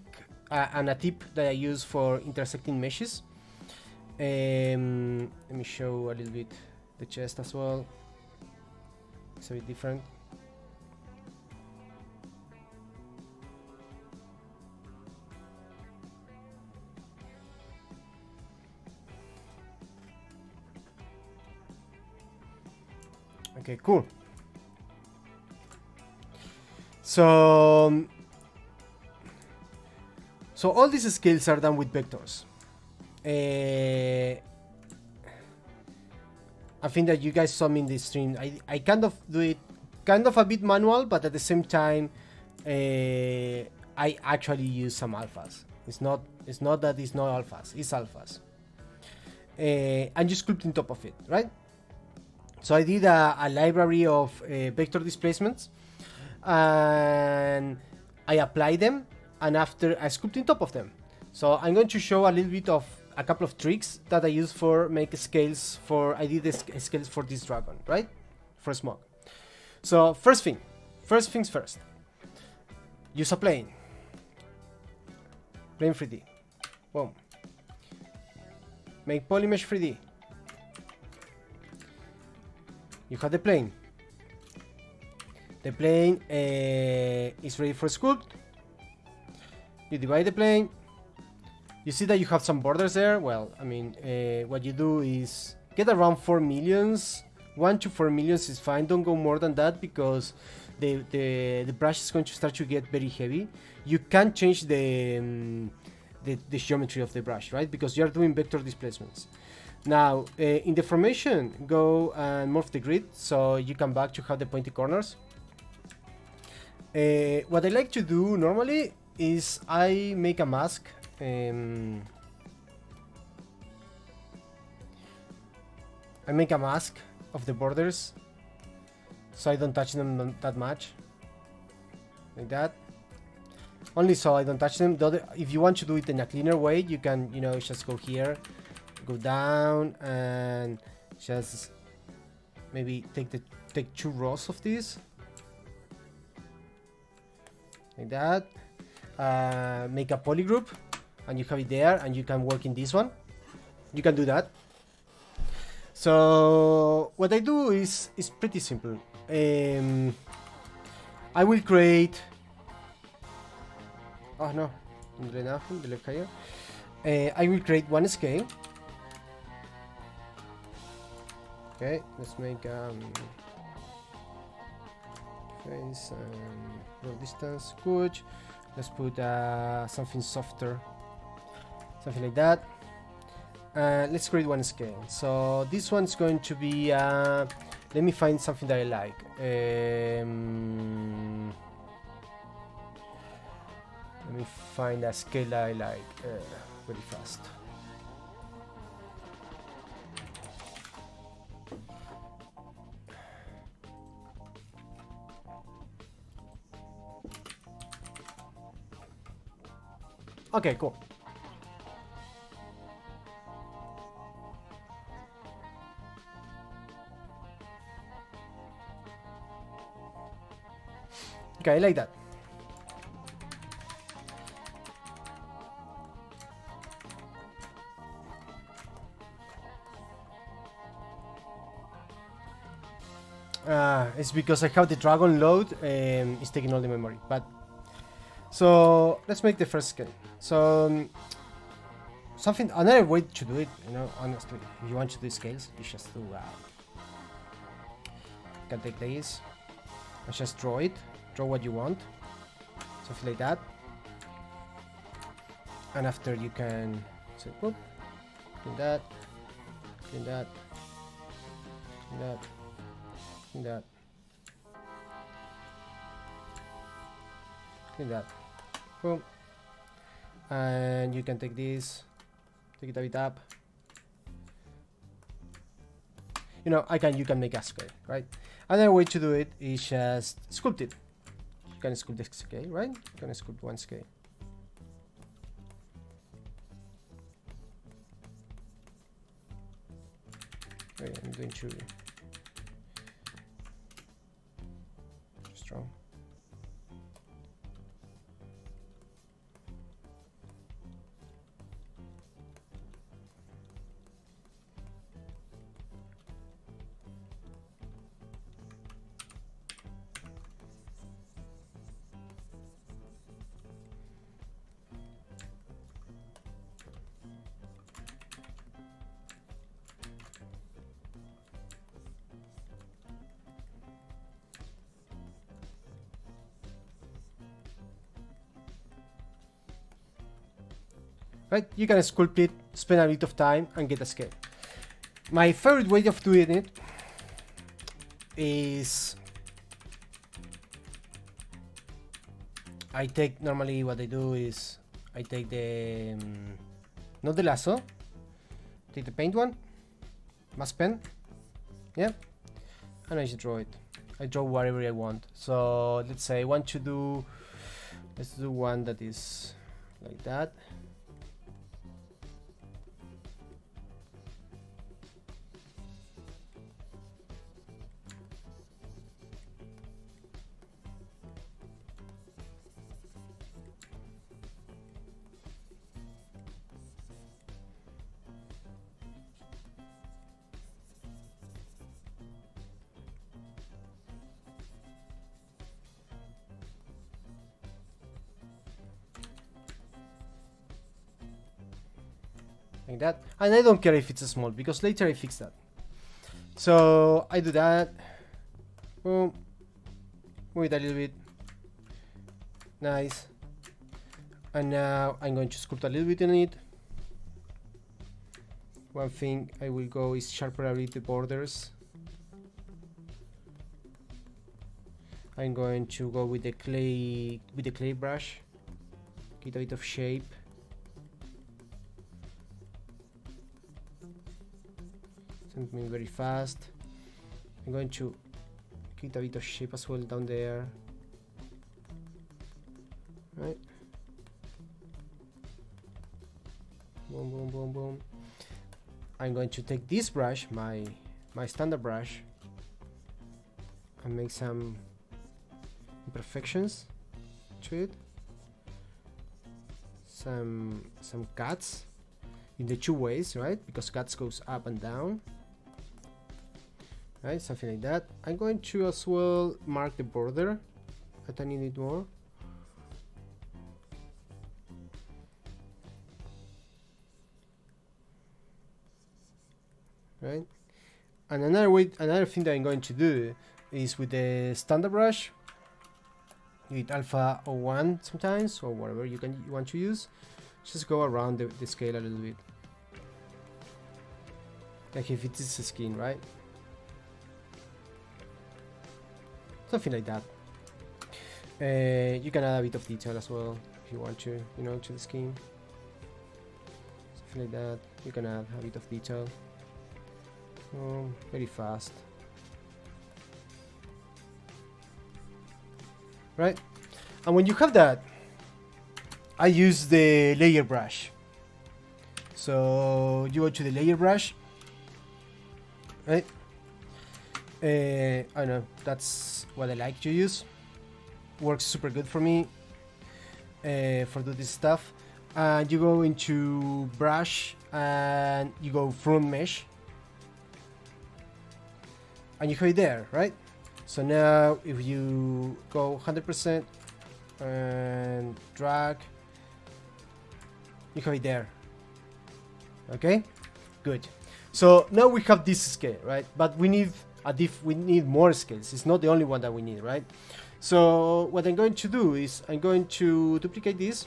and a tip that I use for intersecting meshes. Let me show a little bit the chest as well. It's a bit different. Okay, cool. So all these scales are done with vectors. I think that you guys saw me in the stream. I kind of do it kind of a bit manual, but at the same time, I actually use some alphas. It's not that it's not alphas, it's alphas. And you sculpt on top of it, right? So I did a library of vector displacements, and I apply them, and after I sculpt on top of them. So I'm going to show a little bit of a couple of tricks that I use for make scales for, I did the scales for this dragon, right? For smog. So first things first. Use a plane. Plane 3D. Boom. Make polymesh 3D. You have the plane. The plane is ready for sculpt. You divide the plane. You see that you have some borders there. Well, I mean, what you do is get around 4 millions. 1 to 4 millions is fine. Don't go more than that because the brush is going to start to get very heavy. You can change the geometry of the brush, right? Because you are doing vector displacements. Now, in the formation, go and morph the grid so you come back to have the pointy corners. What I like to do normally is I make a mask. I make a mask of the borders so I don't touch them that much, like that. Only so I don't touch them. If you want to do it in a cleaner way, you can, you know, just go here, go down, and just maybe take 2 rows of this, like that. Make a polygroup, and you have it there, and you can work in this one. You can do that. So what I do is pretty simple. I will create. Oh no, I will create one scale. Okay, let's make face and row distance. Good. Let's put something softer, something like that. Let's create one scale. So this one's going to be. Let me find something that I like. Let me find a scale that I like very fast. Okay, cool. Okay, I like that. It's because I have the dragon load, it's taking all the memory. But so let's make the first scale. So another way to do it, you know, honestly, if you want to do scales, you just do. You can take this and just draw it. Draw what you want, something like that. And after you can say, whoop, clean that, clean that, clean that, clean that, clean that, boom. And you can take this, take it a bit up. You know, you can make a scale, right? Another way to do it is just sculpt it. You can sculpt the scale, right? You can sculpt one scale. Okay, I'm going to strong. right? You can sculpt it, spend a bit of time, and get a scale. My favorite way of doing it is I take, normally what I do is I take the, not the lasso, take the paint one, mask pen, yeah, and I just draw it. I draw whatever I want. So let's say I want to do, let's do one that is like that. Like that, and I don't care if it's small because later I fix that. So I do that, boom, move it a little bit, nice, and now I'm going to sculpt a little bit on it. One thing I will go is sharpen a bit the borders. I'm going to go with the clay brush, get a bit of shape. Something very fast. I'm going to get a bit of shape as well down there. Right. Boom, boom, boom, boom. I'm going to take this brush, my standard brush, and make some imperfections to it. Some cuts in the two ways, right? Because cuts goes up and down. Right, something like that. I'm going to as well mark the border a tiny bit more. Right, and another thing that I'm going to do is with the standard brush, with alpha 01 sometimes, or whatever you want to use, just go around the scale a little bit, like if it is a skin, right? Something like that. You can add a bit of detail as well if you want to, you know, to the skin. Something like that. You can add a bit of detail. Oh, very fast. Right? And when you have that, I use the layer brush. So you go to the layer brush, right? I don't know, that's what I like to use. Works super good for me for do this stuff. And you go into brush and you go front mesh, and you have it there, right? So now if you go 100% and drag, you have it there. Okay, good. So now we have this scale, right? But we need we need more scales. It's not the only one that we need, right? So what I'm going to do is I'm going to duplicate this.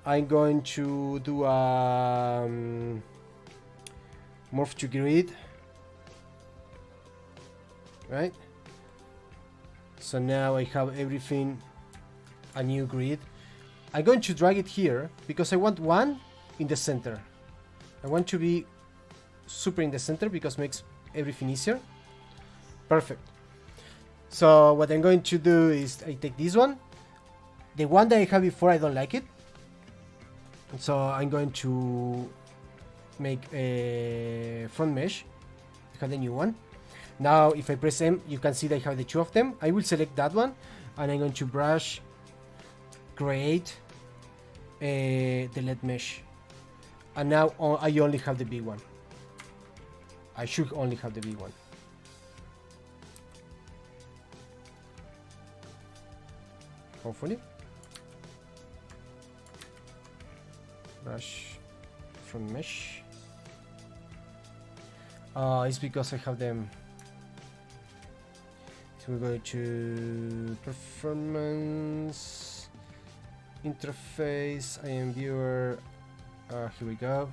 I'm going to do morph to grid, right? So now I have everything a new grid. I'm going to drag it here because I want one in the center. I want to be super in the center because it makes everything easier. Perfect. So what I'm going to do is I take this one. The one that I had before, I don't like it. So I'm going to make a front mesh. I have the new one. Now if I press M, you can see that I have the two of them. I will select that one and I'm going to brush, create the LED mesh. And now I only have the big one. I should only have the big one. Hopefully. Brush from mesh. It's because I have them. So we go to performance. interface, IM viewer, here we go.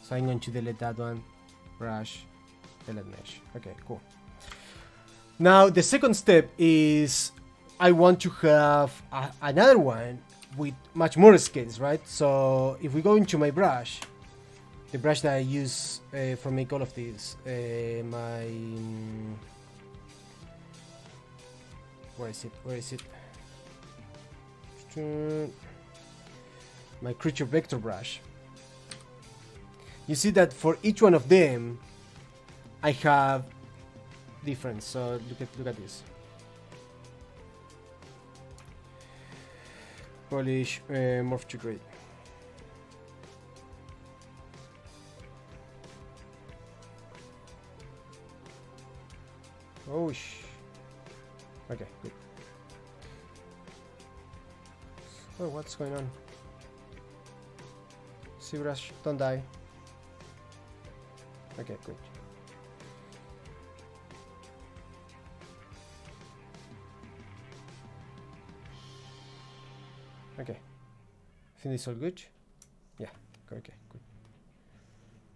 So I'm going to delete that one, brush, delete mesh. Okay, cool. Now the second step is I want to have another one with much more scales, right? So if we go into my brush, the brush that I use for make all of these, my where is it? My creature vector brush. You see that for each one of them, I have different. So look at this. Polish morph to grid. Oh, okay, good. So what's going on? ZBrush, don't die. Okay, good. Okay, I think it's all good. Yeah, okay, good.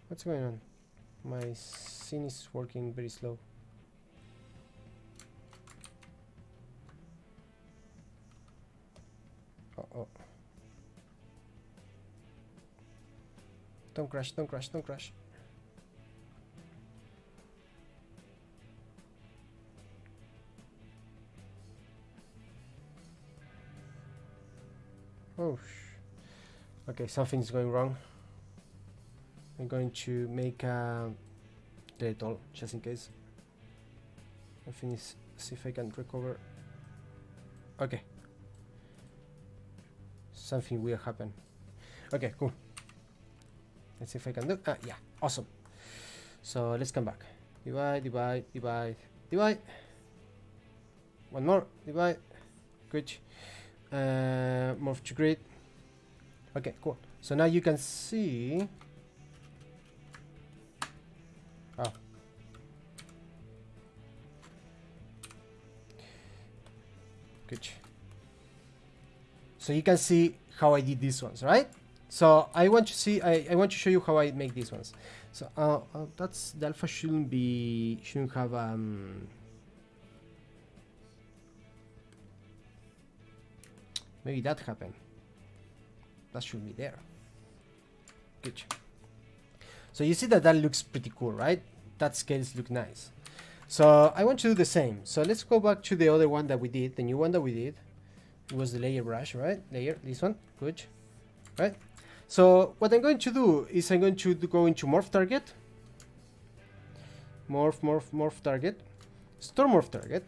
What's going on? My scene is working very slow. Oh. Don't crash, don't crash, don't crash. Oh, okay, something's going wrong. I'm going to make a delete all, just in case. I think see if I can recover. Okay. Something weird happened. Okay, cool. Let's see if I can do. Yeah, awesome. So let's come back. Divide, divide, divide, divide. One more. Divide. Good. Morph to grid. Okay, cool. So now you can see. Oh. Good. So you can see how I did these ones, right? So I want to see. I want to show you how I make these ones. So that's the alpha shouldn't have maybe that happened. That should be there. Good. So you see that looks pretty cool, right? That scales look nice. So I want to do the same. So let's go back to the other one that we did, the new one that we did. It was the layer brush, right? Layer, this one, good, right? So what I'm going to do is I'm going to go into morph target, morph target, store morph target,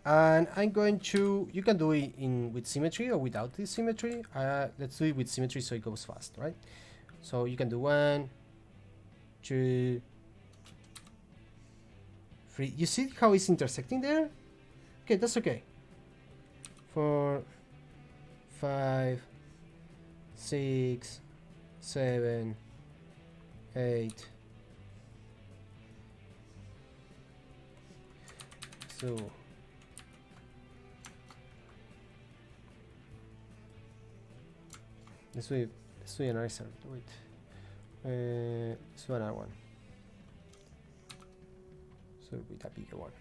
and I'm going to, you can do it with symmetry or without this symmetry. Let's do it with symmetry so it goes fast, right? So you can do 1, 2, 3. You see how it's intersecting there? Okay, that's okay. 4, 5, 6, 7, 8. So let's do another side. Wait. Let's do another one. So with a bigger one.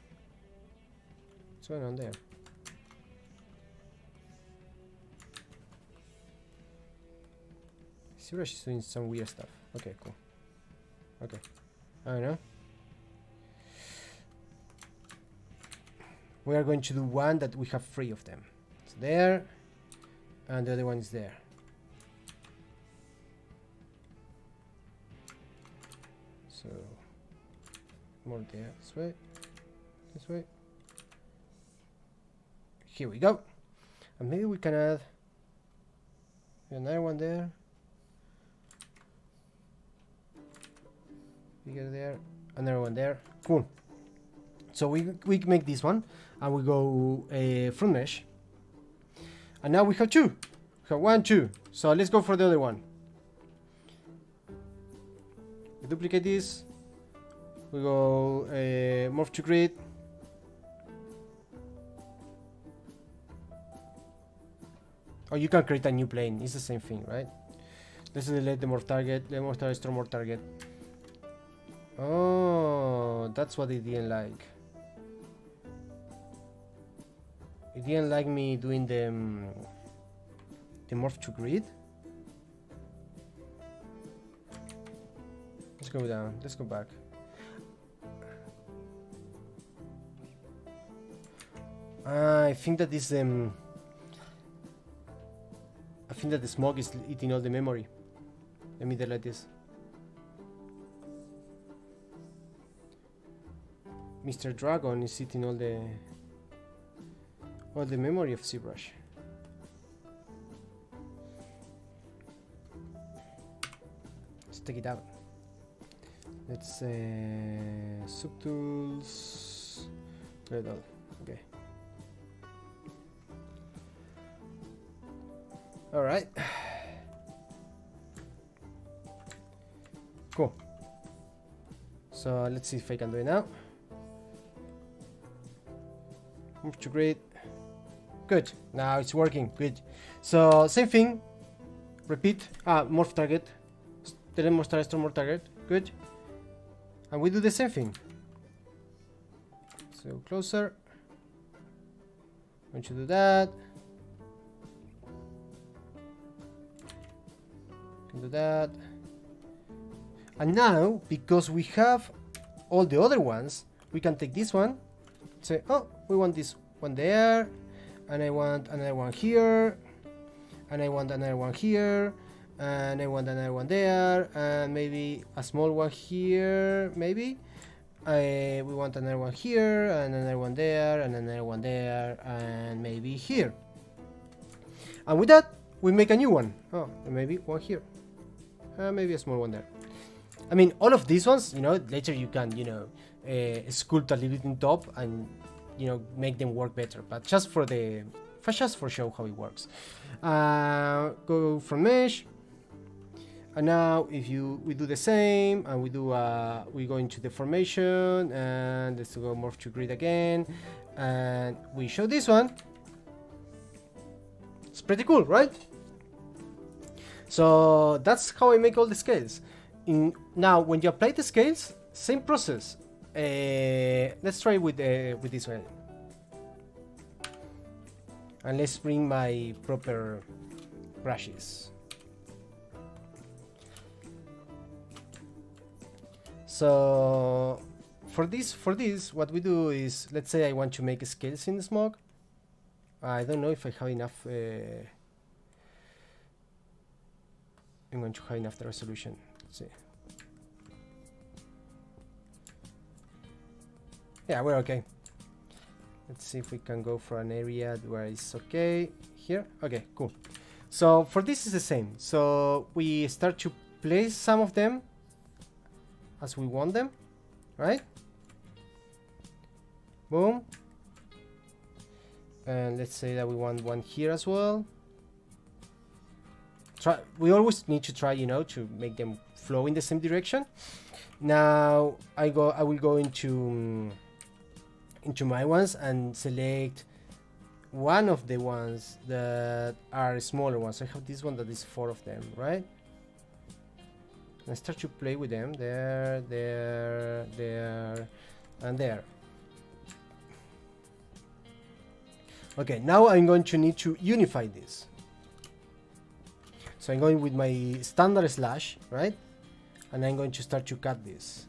What's going on there? ZBrush is doing some weird stuff. Okay, cool. Okay, I don't know. We are going to do one that we have 3 of them. It's there, and the other one is there. So more there. This way. This way. Here we go. And maybe we can add another one there. Bigger there, another one there. Cool. So we make this one, and we go front mesh, and now we have 2. We have 1, 2. So let's go for the other one. We duplicate this. We go morph to grid. Or you can create a new plane. It's the same thing, right? Let's delete the more target. The more target, store more target. Oh, that's what it didn't like. It didn't like me doing the morph to grid. Let's go down. Let's go back. I think that this I think that the smoke is eating all the memory. Let me delete this. Mr. Dragon is eating all the memory of ZBrush. Let's take it out. Let's subtools. Red all. Okay. All right. Cool. So let's see if I can do it now. Move to grid. Good. Now it's working. Good. So same thing. Repeat. Morph target. Delete more target. Store more target. Good. And we do the same thing. So closer. Going to do that. Can do that. And now, because we have all the other ones, we can take this one. Say, oh, we want this one there, and I want another one here, and I want another one here, and I want another one there, and maybe a small one here, maybe. We want another one here, and another one there, and another one there, and maybe here. And with that, we make a new one. Oh, and maybe one here, maybe a small one there. I mean, all of these ones, you know, later you can, you know, sculpt a little bit on top and, you know, make them work better. But just for show how it works. Go from mesh, and now if we do the same, and we go into the formation, and let's go morph to grid again, and we show this one. It's pretty cool, right? So that's how I make all the scales. Now, when you apply the scales, same process. Let's try with this one. And let's bring my proper brushes. So for this, what we do is, let's say I want to make scales in the smoke. I don't know if I have enough. I'm going to have enough the resolution. Let's see. Yeah, we're okay. Let's see if we can go for an area where it's okay. Here? Okay, cool. So for this is the same. So we start to place some of them as we want them, right? Boom. And let's say that we want one here as well. We always need to try, you know, to make them flow in the same direction. Now I will go into my ones and select one of the ones that are smaller ones. I have this one that is 4 of them, right? And I start to play with them there, and there. Okay, now I'm going to need to unify this. So I'm going with my standard slash, right? And I'm going to start to cut this.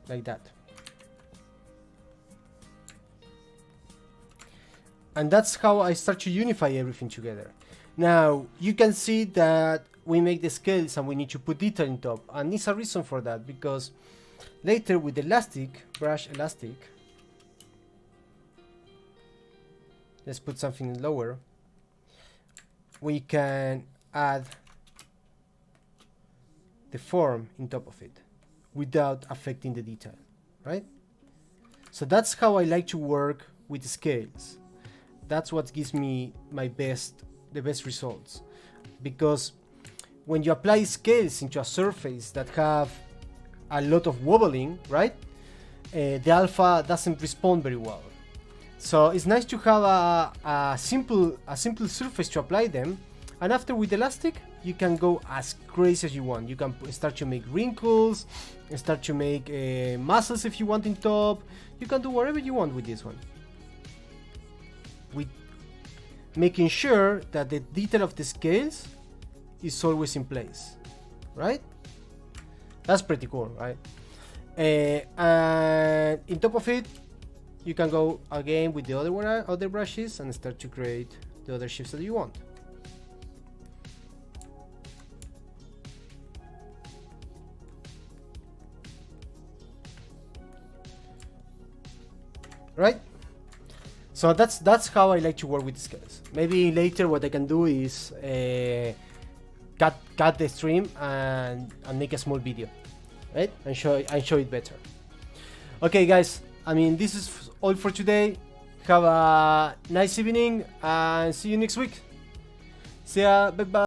Like that. And that's how I start to unify everything together. Now, you can see that we make the scales and we need to put detail on top. And there's a reason for that, because later with elastic, brush elastic, let's put something lower, we can add the form on top of it without affecting the detail, right? So that's how I like to work with scales. That's what gives me the best results. Because when you apply scales into a surface that have a lot of wobbling, right? The alpha doesn't respond very well. So it's nice to have a simple surface to apply them, and after with elastic you can go as crazy as you want. You can start to make wrinkles, start to make muscles if you want in top. You can do whatever you want with this one, with making sure that the detail of the scales is always in place, right? That's pretty cool, right? And in top of it, you can go again with the other brushes and start to create the other shapes that you want. Right? So that's how I like to work with scales. Maybe later what I can do is cut the stream and make a small video, right? And show it better. Okay, guys. I mean, this is all for today. Have a nice evening and see you next week. See ya. Bye bye.